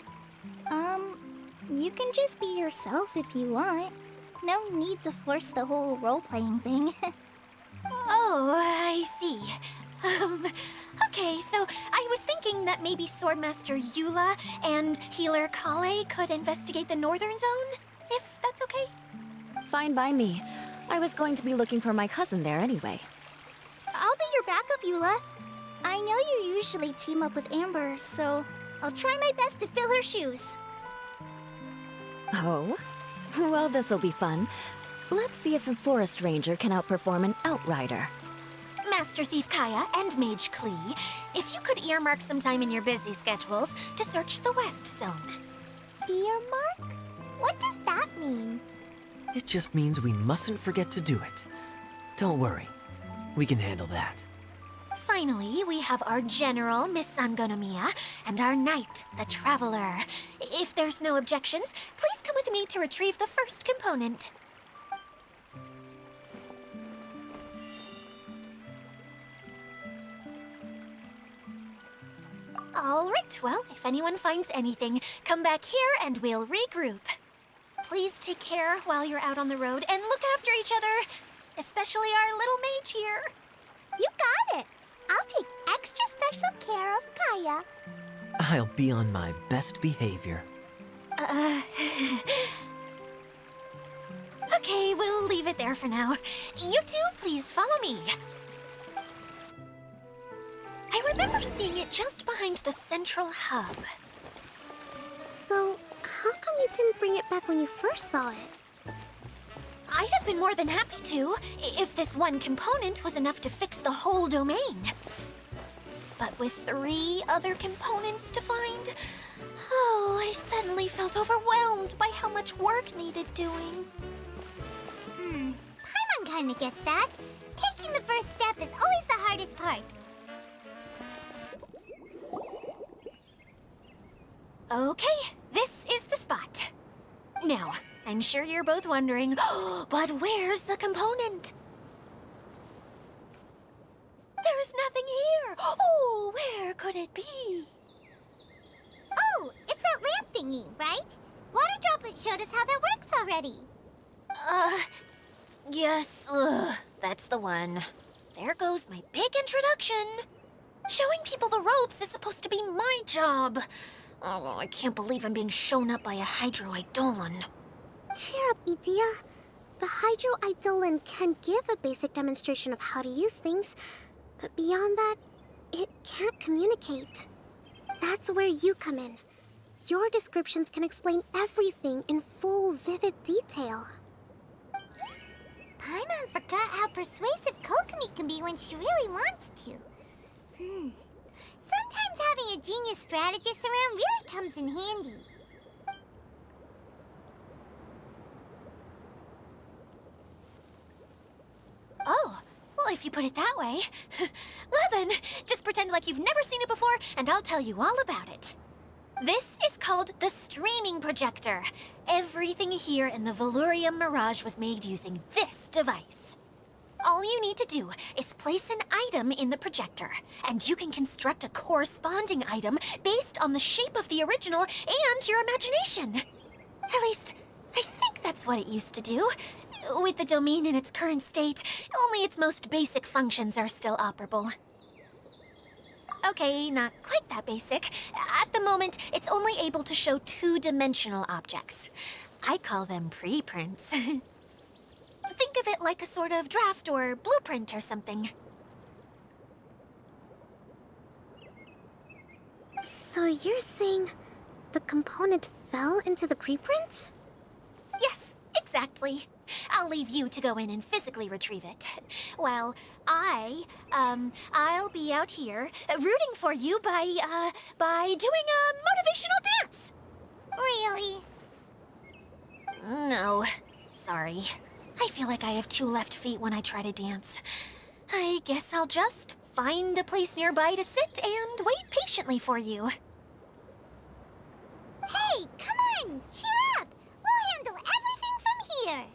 You can just be yourself if you want. No need to force the whole role-playing thing. Oh, I see. Okay, so I was thinking that maybe Swordmaster Eula and Healer Kale could investigate the Northern Zone, if that's okay? Fine by me. I was going to be looking for my cousin there anyway. I'll be your backup, Eula. I know you usually team up with Amber, so I'll try my best to fill her shoes. Oh? Well, this'll be fun. Let's see if a forest ranger can outperform an outrider. Master Thief Kaya and Mage Klee, if you could earmark some time in your busy schedules to search the West Zone. Earmark? What does that mean? It just means we mustn't forget to do it. Don't worry. We can handle that. Finally, we have our General, Miss Sangonomiya, and our Knight, the Traveler. If there's no objections, please come with me to retrieve the first component. All right, well, if anyone finds anything, come back here and we'll regroup. Please take care while you're out on the road and look after each other, especially our little mage here. You got it. I'll take extra special care of Kaya. I'll be on my best behavior. Okay, we'll leave it there for now. You two, please follow me. I remember seeing it just behind the Central Hub. So, how come you didn't bring it back when you first saw it? I'd have been more than happy to, if this one component was enough to fix the whole domain. But with 3 other components to find, oh, I suddenly felt overwhelmed by how much work needed doing. Paimon kinda gets that. Taking the first step is always the hardest part. Okay, this is the spot. Now, I'm sure you're both wondering, but where's the component? There's nothing here. Oh, where could it be? Oh, it's that lamp thingy, right? Water Droplet showed us how that works already. Yes, that's the one. There goes my big introduction. Showing people the ropes is supposed to be my job. Oh, I can't believe I'm being shown up by a Hydro Eidolon. Cheer up, Edea. The Hydro Eidolon can give a basic demonstration of how to use things, but beyond that, it can't communicate. That's where you come in. Your descriptions can explain everything in full, vivid detail. Paimon forgot how persuasive Kokomi can be when she really wants to. Sometimes having a genius strategist around really comes in handy. Oh, well, if you put it that way. Well then, just pretend like you've never seen it before, and I'll tell you all about it. This is called the streaming projector. Everything here in the Valurium Mirage was made using this device. All you need to do is place an item in the projector, and you can construct a corresponding item based on the shape of the original and your imagination. At least, I think that's what it used to do. With the domain in its current state, only its most basic functions are still operable. Okay, not quite that basic. At the moment, it's only able to show two-dimensional objects. I call them preprints. Think of it like a sort of draft or blueprint or something. So you're saying the component fell into the preprints? Yes, exactly. I'll leave you to go in and physically retrieve it. Well, I'll be out here rooting for you by doing a motivational dance. Really? No, sorry. I feel like I have two left feet when I try to dance. I guess I'll just find a place nearby to sit and wait patiently for you. Hey, come on! Cheer up! We'll handle everything from here!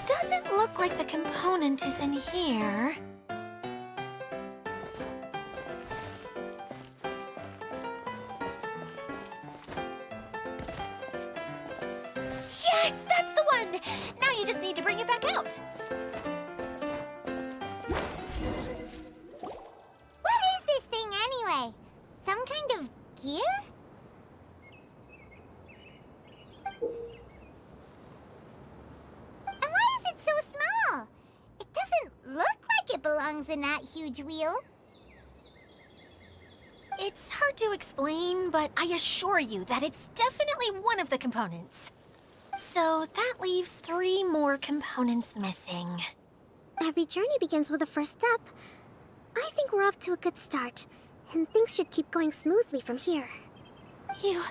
Doesn't look like the component is in here. Yes, that's the one! Now you just need to bring it back out. What is this thing anyway? Some kind of gear? And why is it so small? It doesn't look like it belongs in that huge wheel. It's hard to explain, but I assure you that it's definitely one of the components. So that leaves 3 more components missing. Every journey begins with a first step. I think we're off to a good start, and things should keep going smoothly from here. You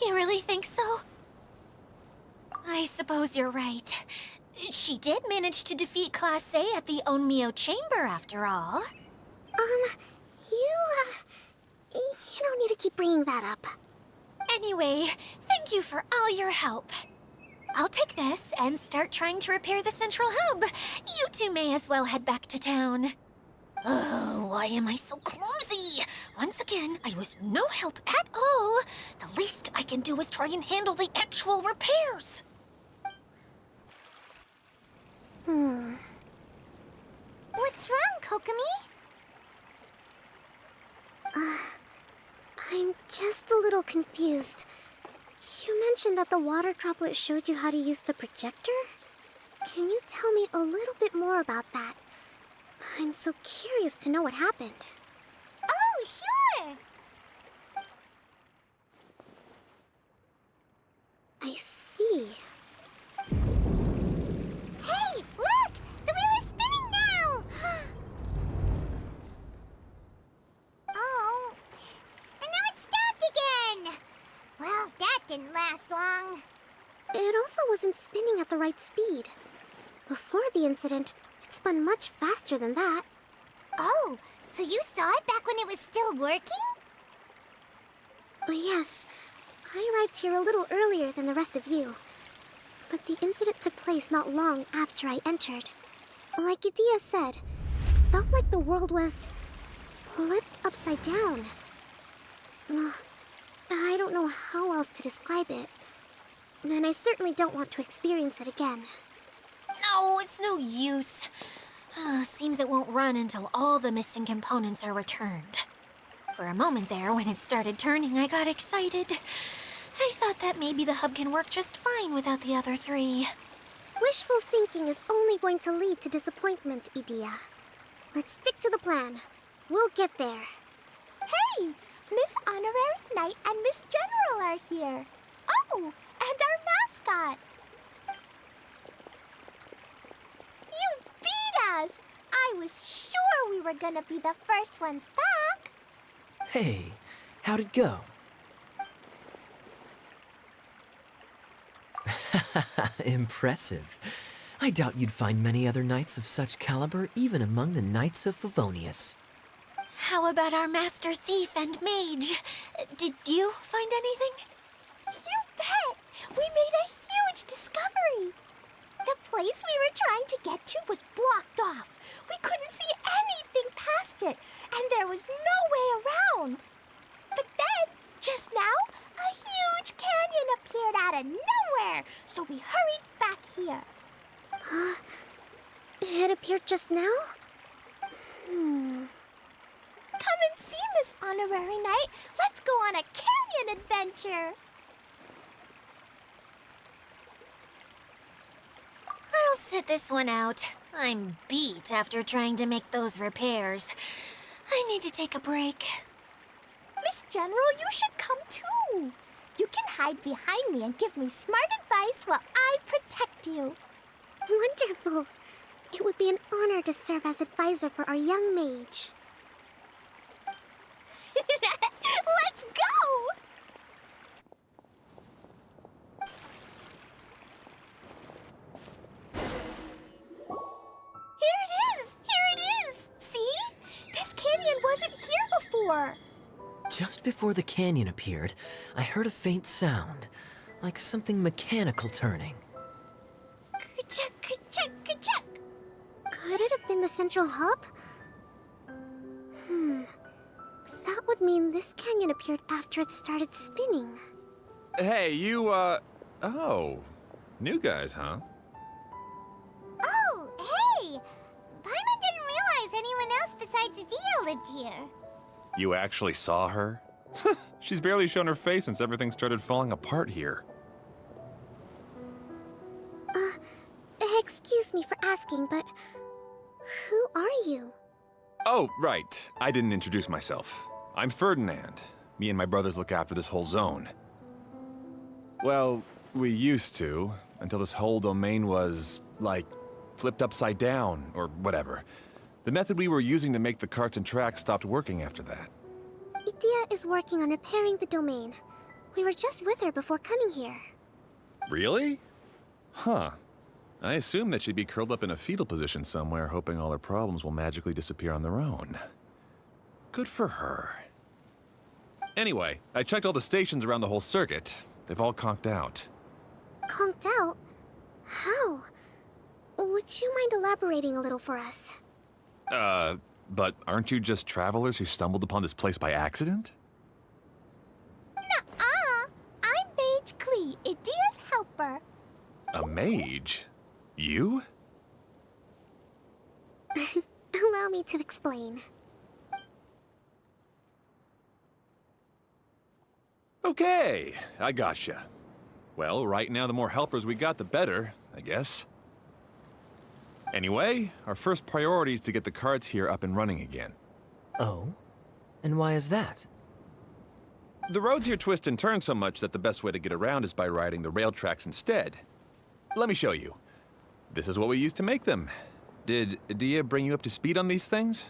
really think so? I suppose you're right. She did manage to defeat Class A at the Onmyo Chamber, after all. You don't need to keep bringing that up. Anyway, thank you for all your help. I'll take this and start trying to repair the central hub. You two may as well head back to town. Oh, why am I so clumsy? Once again, I was no help at all. The least I can do is try and handle the actual repairs. What's wrong, Kokomi? I'm just a little confused. You mentioned that the water droplet showed you how to use the projector? Can you tell me a little bit more about that? I'm so curious to know what happened. Oh, sure! I see. Hey, look! The wheel is spinning now! Oh, and now it's stopped again! Well, that didn't last long. It also wasn't spinning at the right speed. Before the incident, it spun much faster than that. Oh, so you saw it back when it was still working? Yes, I arrived here a little earlier than the rest of you. But the incident took place not long after I entered. Like Edea said, it felt like the world was flipped upside down. I don't know how else to describe it. And I certainly don't want to experience it again. No, it's no use. Seems it won't run until all the missing components are returned. For a moment there, when it started turning, I got excited. I thought that maybe the hub can work just fine without the other three. Wishful thinking is only going to lead to disappointment, Edea. Let's stick to the plan. We'll get there. Hey! Miss Honorary Knight and Miss General are here. Oh, and our mascot. You beat us! I was sure we were gonna be the first ones back. Hey, how'd it go? Impressive. I doubt you'd find many other knights of such caliber even among the Knights of Favonius. How about our master thief and mage? Did you find anything? You bet! We made a huge discovery! The place we were trying to get to was blocked off. We couldn't see anything past it, and there was no way around. But then, just now, a huge canyon appeared out of nowhere, so we hurried back here. It appeared just now? Come and see, Miss Honorary Knight. Let's go on a canyon adventure. I'll sit this one out. I'm beat after trying to make those repairs. I need to take a break. Miss General, you should come too. You can hide behind me and give me smart advice while I protect you. Wonderful. It would be an honor to serve as advisor for our young mage. Let's go! Here it is! Here it is! See? This canyon wasn't here before. Just before the canyon appeared, I heard a faint sound, like something mechanical turning. Ka-chuck, ka-chuck, ka-chuck. Could it have been the central hub? That would mean this canyon appeared after it started spinning. Hey, you, oh. New guys, huh? Oh, hey! Paimon didn't realize anyone else besides Edea lived here. You actually saw her? She's barely shown her face since everything started falling apart here. Excuse me for asking, but who are you? Oh, right. I didn't introduce myself. I'm Ferdinand. Me and my brothers look after this whole zone. Well, we used to, until this whole domain was, like, flipped upside down, or whatever. The method we were using to make the carts and tracks stopped working after that. Edea is working on repairing the domain. We were just with her before coming here. Really? Huh. I assume that she'd be curled up in a fetal position somewhere, hoping all her problems will magically disappear on their own. Good for her. Anyway, I checked all the stations around the whole circuit. They've all conked out. Conked out? How? Would you mind elaborating a little for us? But aren't you just travelers who stumbled upon this place by accident? Nuh-uh. I'm Mage Klee, Edea's helper. A mage? You? Allow me to explain. Okay, I gotcha. Well, right now the more helpers we got, the better, I guess. Anyway, our first priority is to get the carts here up and running again. Oh? And why is that? The roads here twist and turn so much that the best way to get around is by riding the rail tracks instead. Let me show you. This is what we used to make them. Did Dia bring you up to speed on these things?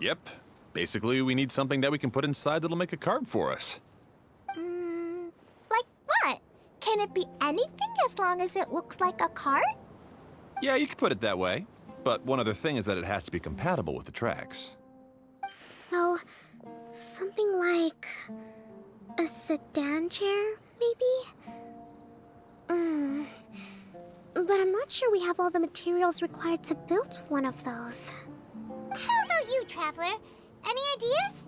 Yep. Basically, we need something that we can put inside that'll make a cart for us. Like what? Can it be anything as long as it looks like a cart? Yeah, you could put it that way. But one other thing is that it has to be compatible with the tracks. So, something like a sedan chair, maybe? But I'm not sure we have all the materials required to build one of those. How about you, Traveler? Any ideas?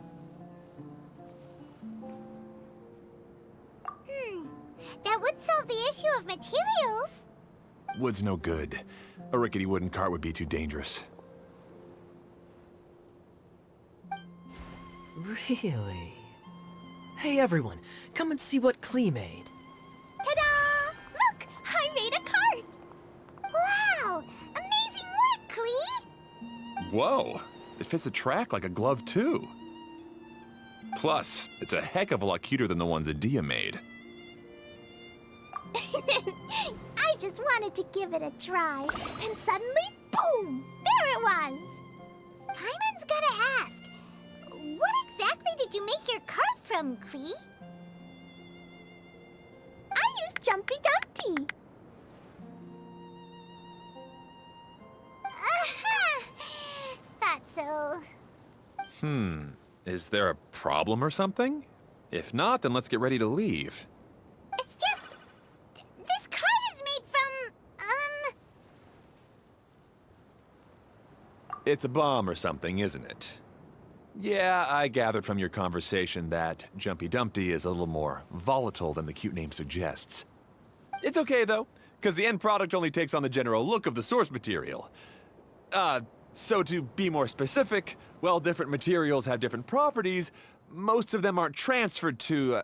That would solve the issue of materials. Wood's no good. A rickety wooden cart would be too dangerous. Really? Hey everyone, come and see what Klee made. Ta-da! Look! I made a cart! Wow! Amazing work, Klee! Whoa! It fits the track like a glove, too. Plus, it's a heck of a lot cuter than the ones that Dia made. I just wanted to give it a try, and suddenly, boom! There it was! Paimon's gotta ask, what exactly did you make your cart from, Klee? I used Jumpy Dumpty. Thought so. Is there a problem or something? If not, then let's get ready to leave. It's just... this cart is made from, It's a bomb or something, isn't it? Yeah, I gathered from your conversation that Jumpy Dumpty is a little more volatile than the cute name suggests. It's okay, though, because the end product only takes on the general look of the source material. So to be more specific, while different materials have different properties, most of them aren't transferred to,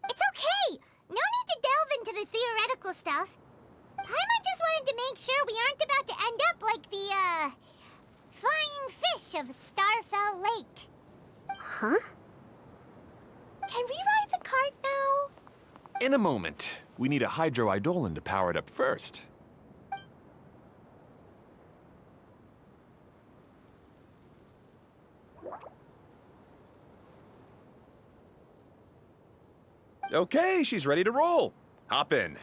It's okay! No need to delve into the theoretical stuff. Paimon just wanted to make sure we aren't about to end up like the, flying fish of Starfell Lake. Huh? Can we ride the cart now? In a moment. We need a hydroidolin to power it up first. Okay, she's ready to roll. Hop in.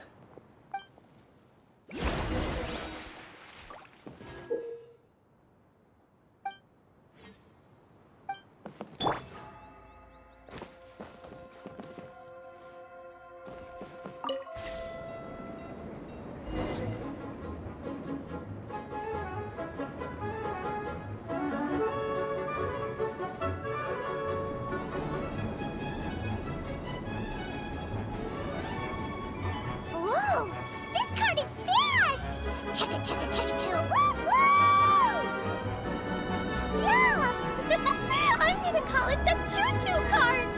Whoa! This cart is fast! Chugga chugga chugga chugga woo woo! Yeah! I'm gonna call it the choo-choo cart!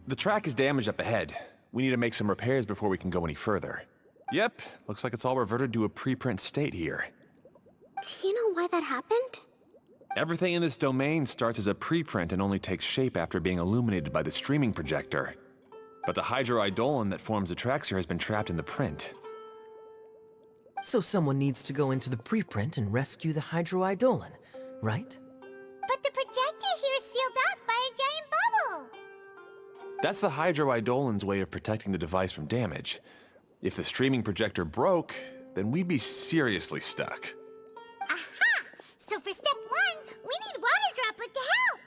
The track is damaged up ahead. We need to make some repairs before we can go any further. Yep, looks like it's all reverted to a preprint state here. Do you know why that happened? Everything in this domain starts as a preprint and only takes shape after being illuminated by the streaming projector. But the hydroidolin that forms the tracks here has been trapped in the print. So someone needs to go into the preprint and rescue the hydroidolin, right? But the projector here is sealed off by a giant bubble! That's the hydroidolin's way of protecting the device from damage. If the streaming projector broke, then we'd be seriously stuck. Aha! So for step one, we need Water Droplet to help!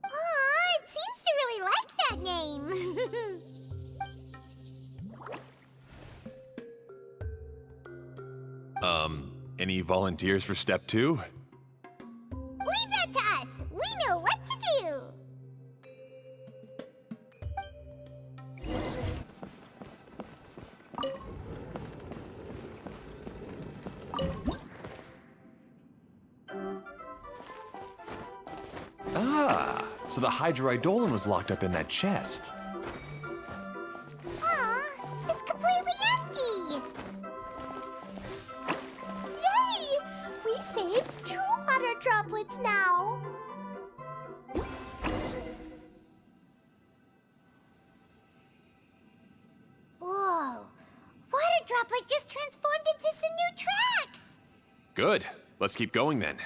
Aw, it seems to really like that name! Any volunteers for step two? Leave that to us! We know what to do! so the Hydroidolin was locked up in that chest. Aw, it's completely empty! Yay! We saved 2 water droplets now. Whoa! Water Droplet just transformed into some new tracks! Good. Let's keep going then.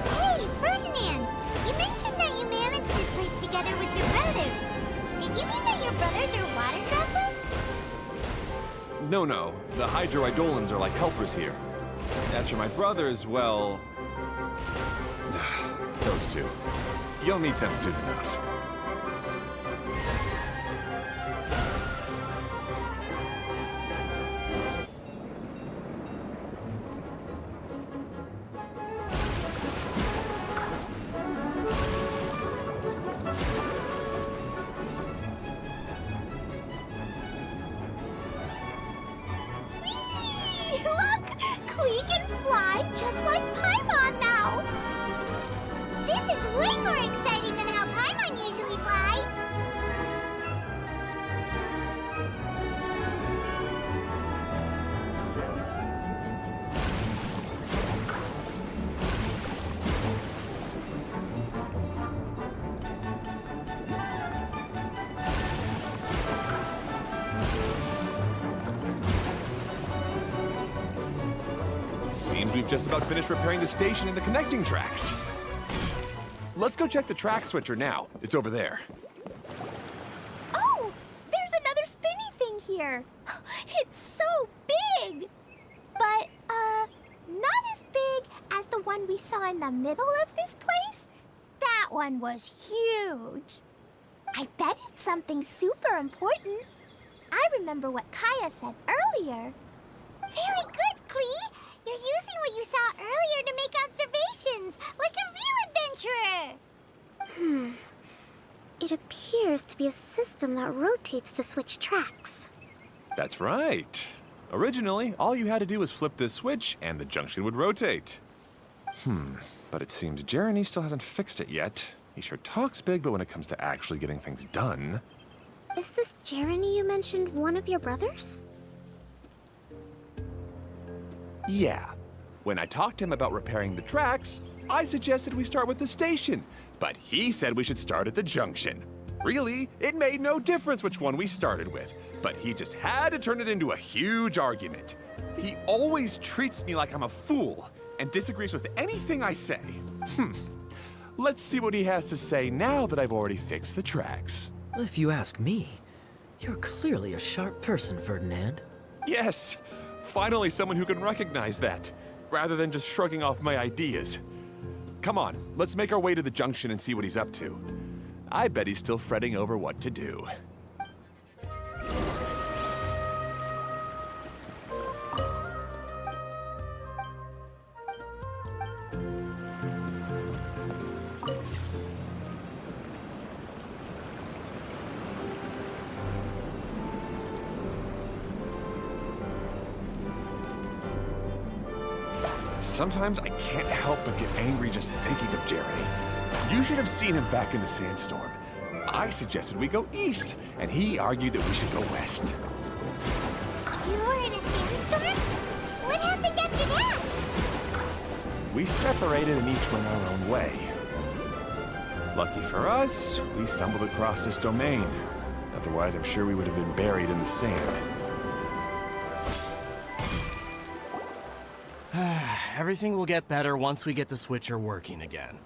Hey, Ferdinand! You mentioned that you managed this place together with your brothers. Did you mean that your brothers are water droplets? No. The Hydroidolins are like helpers here. As for my brothers, well... those two. You'll meet them soon enough. Whee! Look! Klee can fly just like Paimon now. This is way more exciting than how Paimon usually flies! Seems we've just about finished repairing the station and the connecting tracks. Let's go check the track switcher now. It's over there. Oh, there's another spinny thing here. It's so big. But, not as big as the one we saw in the middle of this place. That one was huge. I bet it's something super important. I remember what Kaya said earlier. Very good, Klee! You're using what you saw earlier to make observations, like a real adventurer! It appears to be a system that rotates to switch tracks. That's right. Originally, all you had to do was flip this switch and the junction would rotate. But it seems Jeremy still hasn't fixed it yet. He sure talks big, but when it comes to actually getting things done... Is this Jeremy you mentioned one of your brothers? Yeah. When I talked to him about repairing the tracks, I suggested we start with the station, but he said we should start at the junction. Really, it made no difference which one we started with, but he just had to turn it into a huge argument. He always treats me like I'm a fool and disagrees with anything I say. Let's see what he has to say now that I've already fixed the tracks. If you ask me, you're clearly a sharp person, Ferdinand. Yes, finally someone who can recognize that, rather than just shrugging off my ideas. Come on, let's make our way to the junction and see what he's up to. I bet he's still fretting over what to do. Sometimes I can't help but get angry just thinking of Jeremy. You should have seen him back in the sandstorm. I suggested we go east, and he argued that we should go west. You were in a sandstorm? What happened after that? We separated and each went our own way. Lucky for us, we stumbled across this domain. Otherwise, I'm sure we would have been buried in the sand. Everything will get better once we get the switcher working again.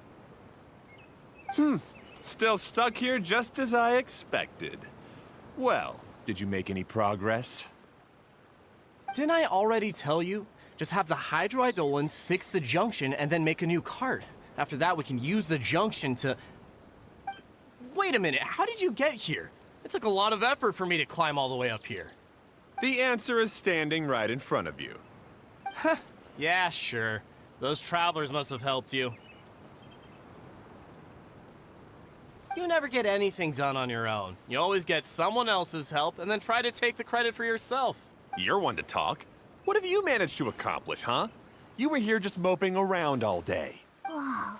Still stuck here just as I expected. Well, did you make any progress? Didn't I already tell you? Just have the hydroidolins fix the junction and then make a new cart. After that, we can use the junction to... Wait a minute, how did you get here? It took a lot of effort for me to climb all the way up here. The answer is standing right in front of you. Yeah, sure. Those travelers must have helped you. You never get anything done on your own. You always get someone else's help and then try to take the credit for yourself. You're one to talk. What have you managed to accomplish, huh? You were here just moping around all day. Whoa.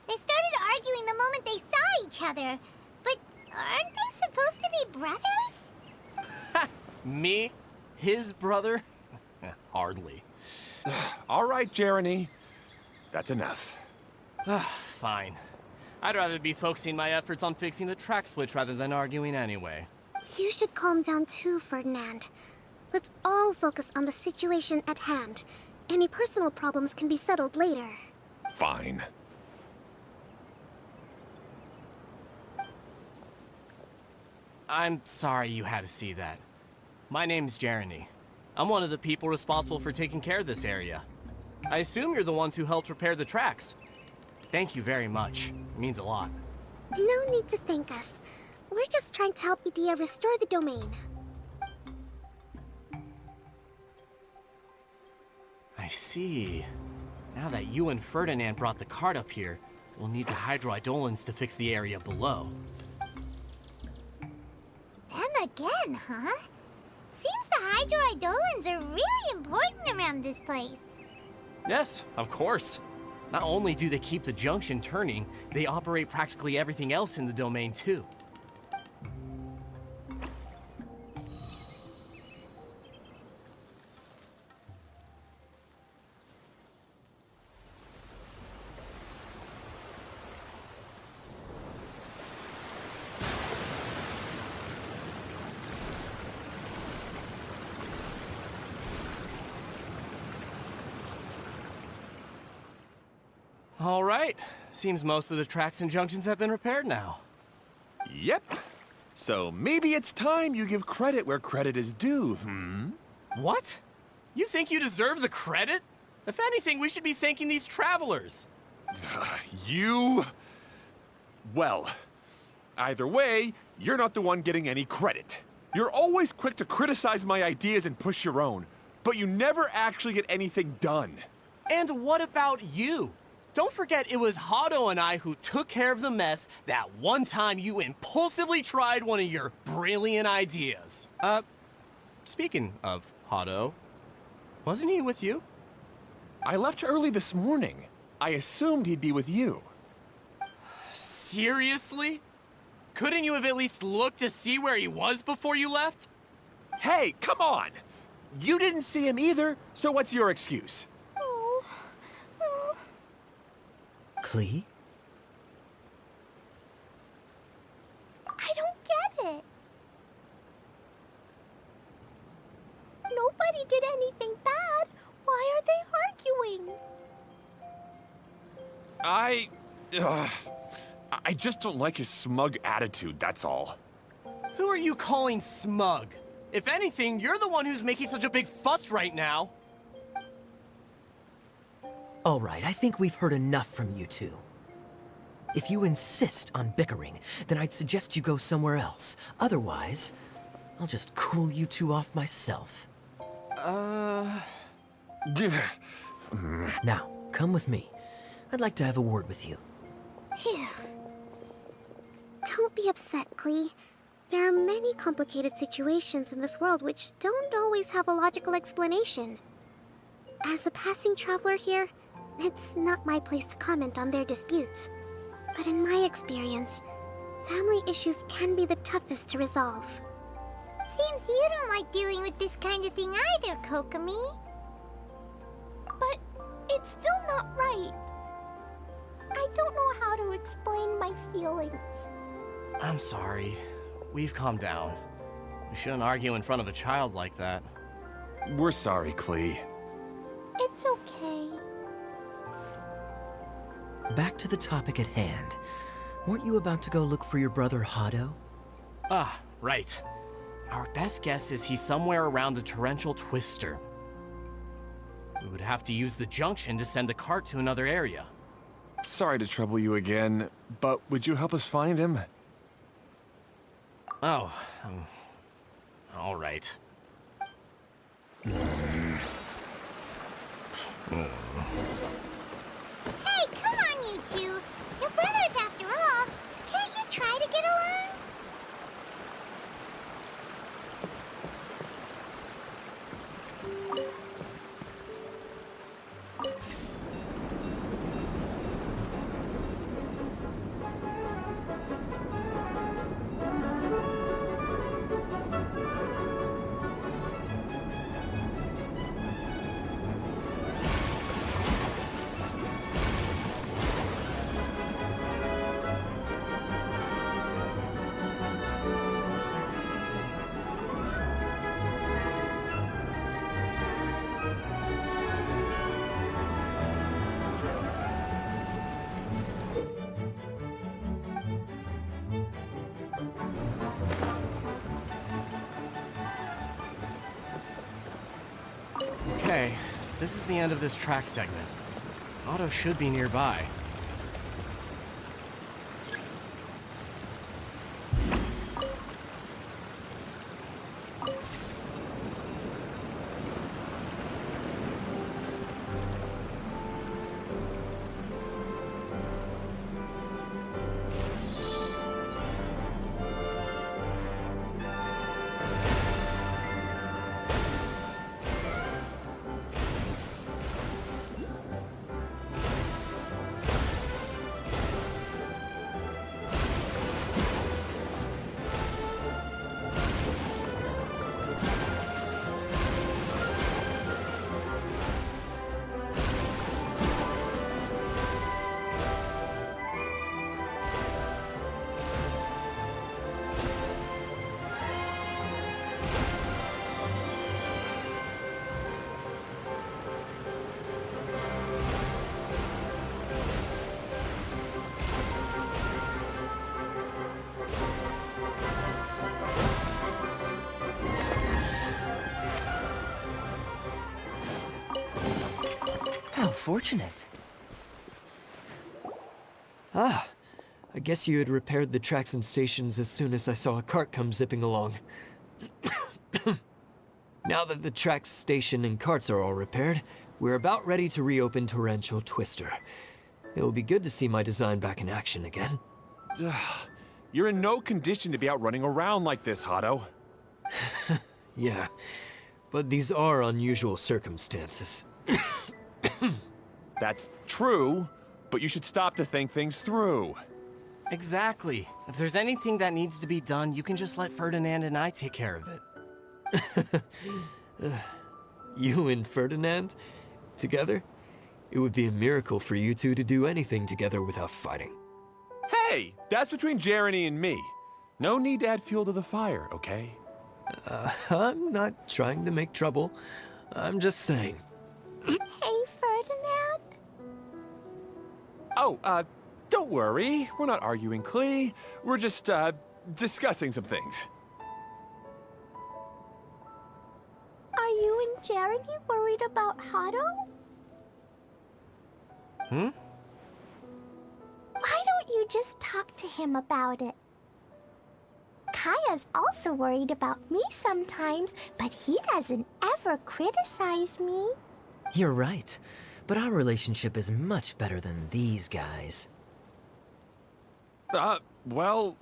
They started arguing the moment they saw each other. But aren't they supposed to be brothers? Me? His brother? Hardly. All right, Jeremy. That's enough. Fine. I'd rather be focusing my efforts on fixing the track switch rather than arguing anyway. You should calm down too, Ferdinand. Let's all focus on the situation at hand. Any personal problems can be settled later. Fine. I'm sorry you had to see that. My name's Jeremy. I'm one of the people responsible for taking care of this area. I assume you're the ones who helped repair the tracks. Thank you very much. It means a lot. No need to thank us. We're just trying to help Edea restore the domain. I see. Now that you and Ferdinand brought the cart up here, we'll need the hydroidolins to fix the area below. Them again, huh? Seems the hydroidolins are really important around this place. Yes, of course. Not only do they keep the junction turning, they operate practically everything else in the domain too. All right. Seems most of the tracks and junctions have been repaired now. Yep. So maybe it's time you give credit where credit is due, What? You think you deserve the credit? If anything, we should be thanking these travelers. You... Well, either way, you're not the one getting any credit. You're always quick to criticize my ideas and push your own, but you never actually get anything done. And what about you? Don't forget it was Hado and I who took care of the mess that one time you impulsively tried one of your brilliant ideas. Speaking of Hado, wasn't he with you? I left early this morning. I assumed he'd be with you. Seriously? Couldn't you have at least looked to see where he was before you left? Hey, come on! You didn't see him either, so what's your excuse? Klee? I don't get it. Nobody did anything bad. Why are they arguing? I just don't like his smug attitude, that's all. Who are you calling smug? If anything, you're the one who's making such a big fuss right now. All right, I think we've heard enough from you two. If you insist on bickering, then I'd suggest you go somewhere else. Otherwise, I'll just cool you two off myself. Now, come with me. I'd like to have a word with you. Phew. Don't be upset, Klee. There are many complicated situations in this world which don't always have a logical explanation. As a passing traveler here, it's not my place to comment on their disputes. But in my experience, family issues can be the toughest to resolve. Seems you don't like dealing with this kind of thing either, Kokomi. But it's still not right. I don't know how to explain my feelings. I'm sorry. We've calmed down. We shouldn't argue in front of a child like that. We're sorry, Klee. It's okay. Back to the topic at hand. Weren't you about to go look for your brother Hado? Ah, right. Our best guess is he's somewhere around the torrential twister. We would have to use the junction to send the cart to another area. Sorry to trouble you again, but would you help us find him? Oh, all right. Hey, come on, you two. You're brothers after all. Can't you try to get along? Okay, this is the end of this track segment. Otto should be nearby. How fortunate. Ah, I guess you had repaired the tracks and stations as soon as I saw a cart come zipping along. Now that the tracks, station, and carts are all repaired, we're about ready to reopen Torrential Twister. It will be good to see my design back in action again. You're in no condition to be out running around like this, Hado. Yeah, but these are unusual circumstances. That's true, but you should stop to think things through. Exactly. If there's anything that needs to be done, you can just let Ferdinand and I take care of it. You and Ferdinand? Together? It would be a miracle for you two to do anything together without fighting. Hey, that's between Jeremy and me. No need to add fuel to the fire, okay? I'm not trying to make trouble. I'm just saying. Hey, Ferdinand? Oh, don't worry. We're not arguing, Klee. We're just, discussing some things. Are you and Jeremy worried about Hado? Hmm? Why don't you just talk to him about it? Kaya's also worried about me sometimes, but he doesn't ever criticize me. You're right, but our relationship is much better than these guys. Well,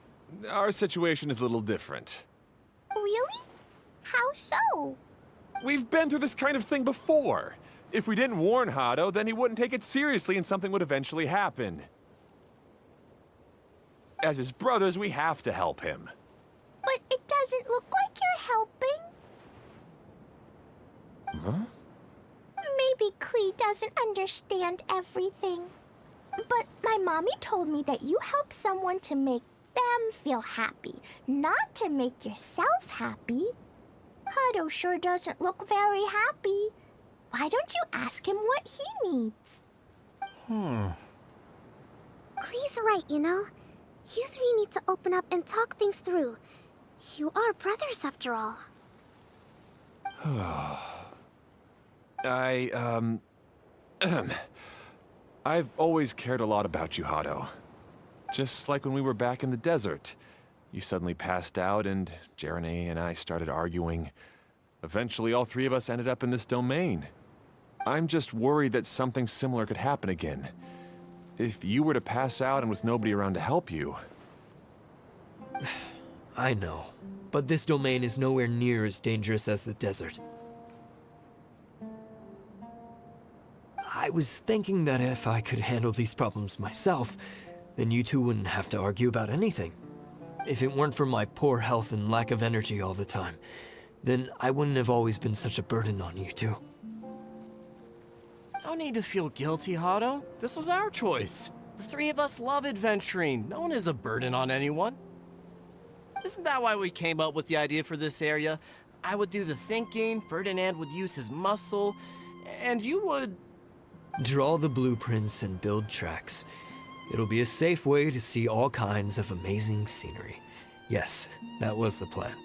our situation is a little different. Really? How so? We've been through this kind of thing before. If we didn't warn Hado, then he wouldn't take it seriously and something would eventually happen. As his brothers, we have to help him. But it doesn't look like you're helping. Huh? Maybe Klee doesn't understand everything. But my mommy told me that you help someone to make them feel happy, not to make yourself happy. Hado sure doesn't look very happy. Why don't you ask him what he needs? Klee's right, you know. You three need to open up and talk things through. You are brothers after all. I've always cared a lot about you, Hado. Just like when we were back in the desert. You suddenly passed out and Jerene and I started arguing. Eventually, all three of us ended up in this domain. I'm just worried that something similar could happen again. If you were to pass out and with nobody around to help you... I know, but this domain is nowhere near as dangerous as the desert. I was thinking that if I could handle these problems myself, then you two wouldn't have to argue about anything. If it weren't for my poor health and lack of energy all the time, then I wouldn't have always been such a burden on you two. No need to feel guilty, Hado. This was our choice. The three of us love adventuring. No one is a burden on anyone. Isn't that why we came up with the idea for this area? I would do the thinking, Ferdinand would use his muscle, and you would... Draw the blueprints and build tracks. It'll be a safe way to see all kinds of amazing scenery. Yes, that was the plan.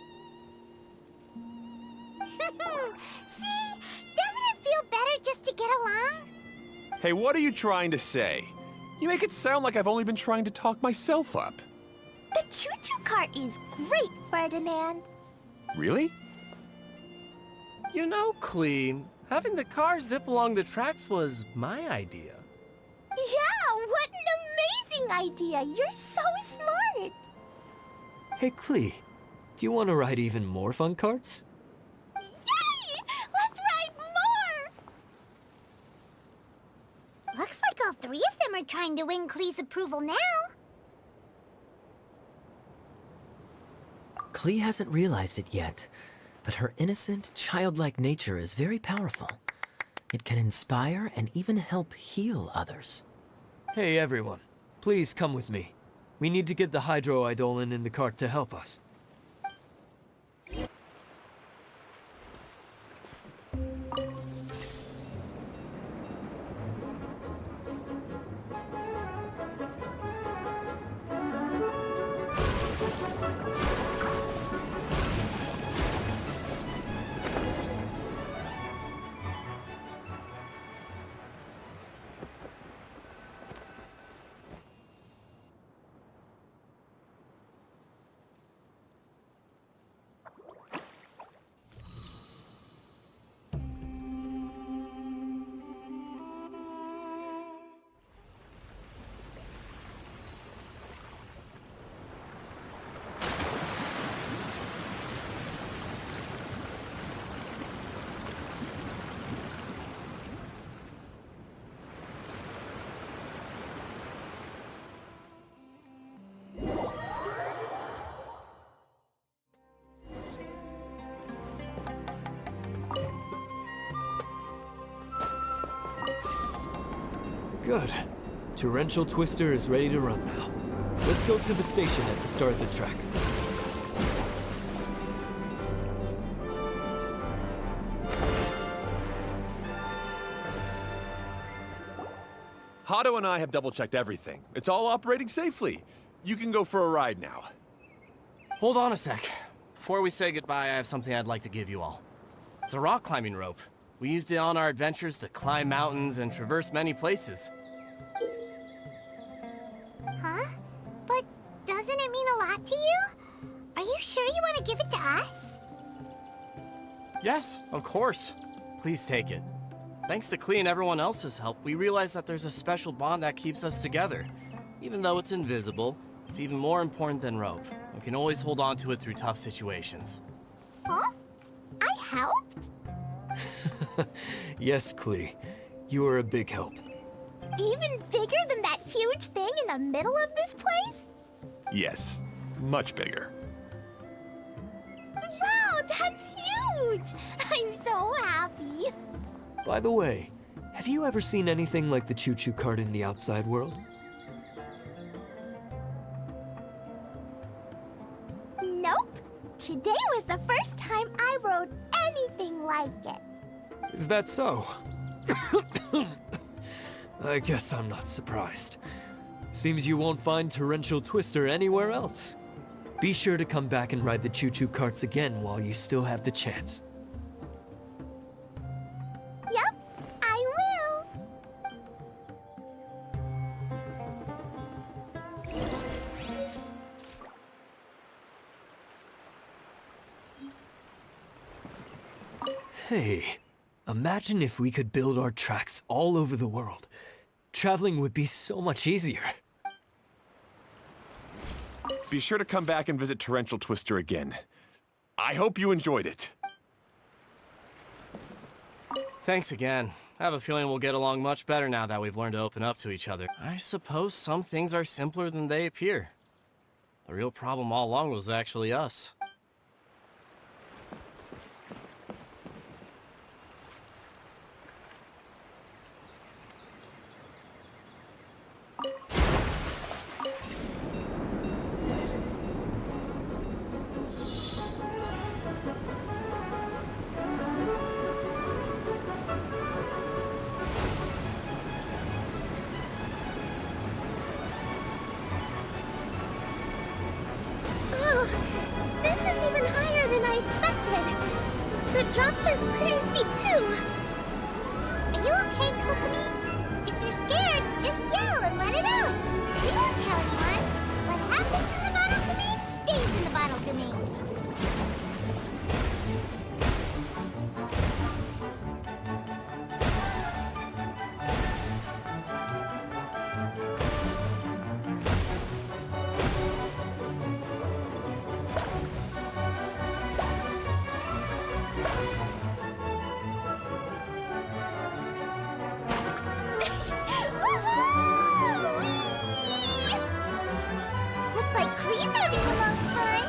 See? Doesn't it feel better just to get along? Hey, what are you trying to say? You make it sound like I've only been trying to talk myself up. The choo-choo cart is great, Ferdinand. Really? You know, Klee, having the car zip along the tracks was my idea. Yeah, what an amazing idea. You're so smart. Hey, Klee, do you want to ride even more fun carts? Yay! Let's ride more! Looks like all three of them are trying to win Klee's approval now. Klee hasn't realized it yet, but her innocent, childlike nature is very powerful. It can inspire and even help heal others. Hey everyone, please come with me. We need to get the Hydro-Eidolon in the cart to help us. Good. Torrential Twister is ready to run now. Let's go to the station at the start of the track. Hado and I have double-checked everything. It's all operating safely. You can go for a ride now. Hold on a sec. Before we say goodbye, I have something I'd like to give you all. It's a rock climbing rope. We used it on our adventures to climb mountains and traverse many places. Huh? But doesn't it mean a lot to you? Are you sure you want to give it to us? Yes, of course. Please take it. Thanks to Klee and everyone else's help, we realized that there's a special bond that keeps us together. Even though it's invisible, it's even more important than rope. We can always hold on to it through tough situations. Huh? I helped? Yes, Klee. You are a big help. Even bigger than that huge thing in the middle of this place? Yes, much bigger. Wow, that's huge! I'm so happy. By the way, have you ever seen anything like the choo-choo cart in the outside world? Nope. Today was the first time I rode anything like it. Is that so? I guess I'm not surprised. Seems you won't find Torrential Twister anywhere else. Be sure to come back and ride the choo-choo carts again while you still have the chance. Yep, I will. Hey, imagine if we could build our tracks all over the world. Traveling would be so much easier. Be sure to come back and visit Torrential Twister again. I hope you enjoyed it. Thanks again. I have a feeling we'll get along much better now that we've learned to open up to each other. I suppose some things are simpler than they appear. The real problem all along was actually us. Oh, this is even higher than I expected. The drops are pretty steep too. Are you okay, Kokomi? If you're scared, just yell and let it out. We won't tell anyone. What happens in the bottle domain stays in the bottle domain. Looks like Klee's having the most fun.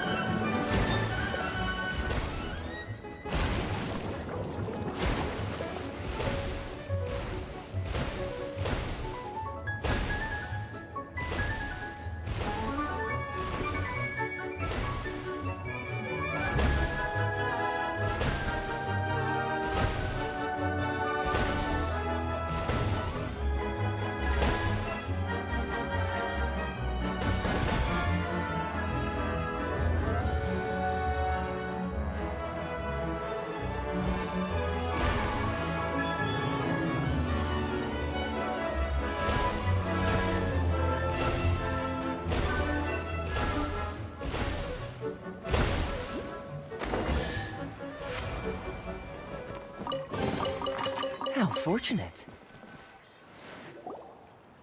How fortunate.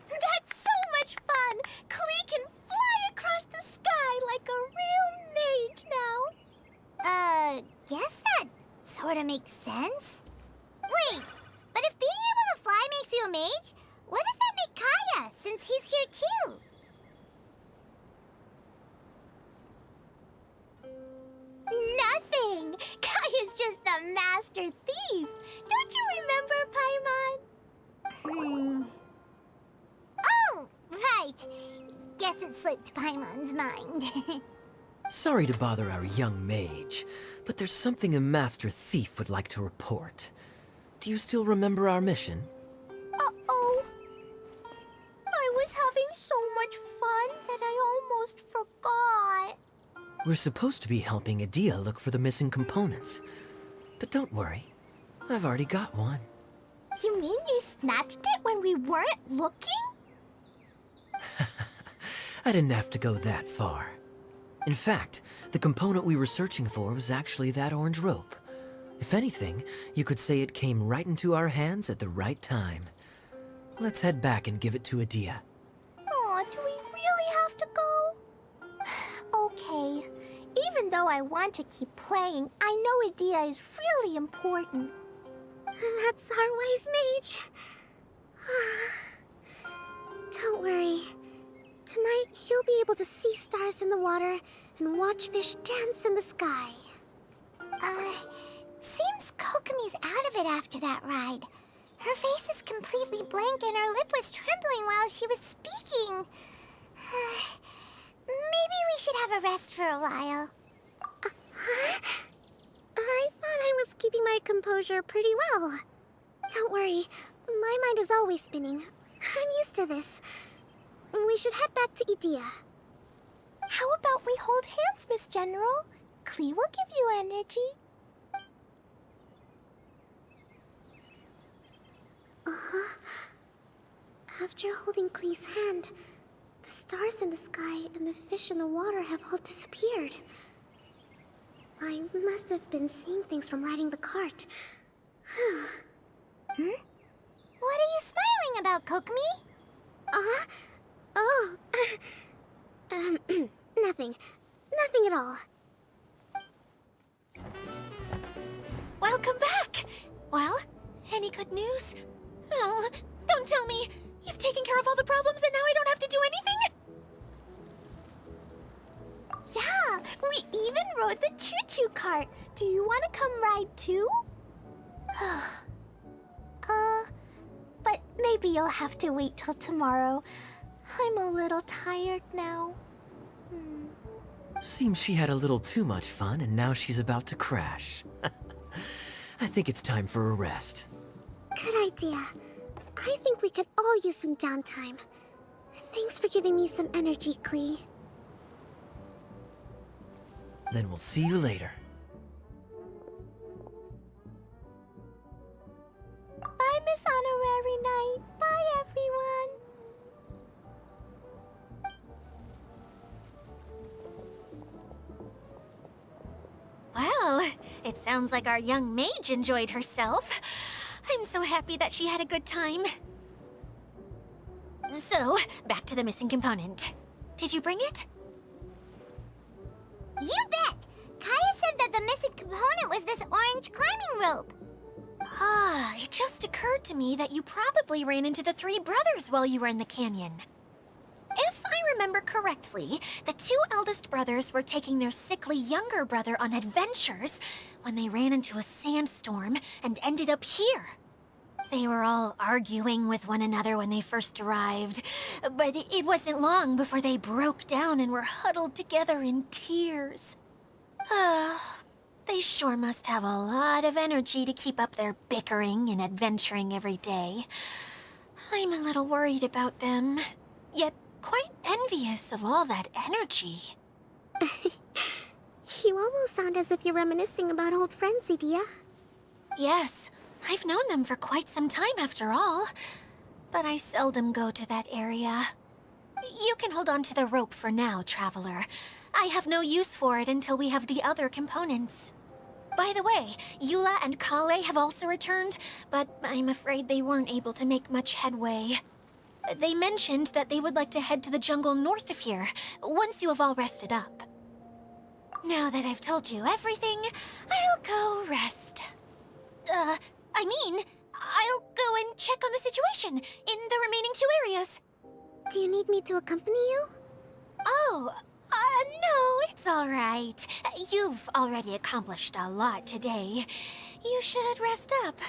That's so much fun! Klee can fly across the sky like a real mage now. Guess that sorta makes sense. Wait, but if being able to fly makes you a mage, what does that make Kaya, since he's here too? Nothing! Kaya's just a master thief. Don't you remember, Paimon? Oh, right. Guess it slipped Paimon's mind. Sorry to bother our young mage, but there's something a master thief would like to report. Do you still remember our mission? Uh-oh. I was having so much fun that I almost forgot. We're supposed to be helping Adia look for the missing components. But don't worry, I've already got one. You mean you snatched it when we weren't looking? I didn't have to go that far. In fact, the component we were searching for was actually that orange rope. If anything, you could say it came right into our hands at the right time. Let's head back and give it to Adia. Aw, do we really have to go? Okay. Even though I want to keep playing, I know Adia is really important. That's our wise mage. Don't worry. Tonight, you'll be able to see stars in the water and watch fish dance in the sky. Seems Kokomi's out of it after that ride. Her face is completely blank and her lip was trembling while she was speaking. Maybe we should have a rest for a while. I thought I was keeping my composure pretty well. Don't worry, my mind is always spinning. I'm used to this. we should head back to Idea. How about we hold hands, Miss General? Klee will give you energy. Uh-huh. After holding Klee's hand, the stars in the sky and the fish in the water have all disappeared. I must have been seeing things from riding the cart. What are you smiling about, Kokomi? Oh. Nothing. Nothing at all. Welcome back! Well, any good news? Oh, don't tell me! You've taken care of all the problems and now I don't have to do anything? Yeah, we even rode the choo-choo cart. Do you want to come ride too? But maybe you'll have to wait till tomorrow. I'm a little tired now. Seems she had a little too much fun and now she's about to crash. I think it's time for a rest. Good idea. I think we could all use some downtime. Thanks for giving me some energy, Klee. Then we'll see you later. Bye, Miss Honorary Knight. Bye, everyone. Well, it sounds like our young mage enjoyed herself. I'm so happy that she had a good time. So, back to the missing component. Did you bring it? You bet! Kaya said that the missing component was this orange climbing rope. Ah, it just occurred to me that you probably ran into the three brothers while you were in the canyon. If I remember correctly, the two eldest brothers were taking their sickly younger brother on adventures when they ran into a sandstorm and ended up here. They were all arguing with one another when they first arrived, but it wasn't long before they broke down and were huddled together in tears. They sure must have a lot of energy to keep up their bickering and adventuring every day. I'm a little worried about them, yet quite envious of all that energy. You almost sound as if you're reminiscing about old friends, Idea. Yes, I've known them for quite some time after all, but I seldom go to that area. You can hold on to the rope for now, Traveler. I have no use for it until we have the other components. By the way, Eula and Kale have also returned, but I'm afraid they weren't able to make much headway. They mentioned that they would like to head to the jungle north of here, once you have all rested up. Now that I've told you everything, I'll go rest. I'll go and check on the situation in the remaining two areas. Do you need me to accompany you? Oh, no, it's all right. You've already accomplished a lot today. You should rest up.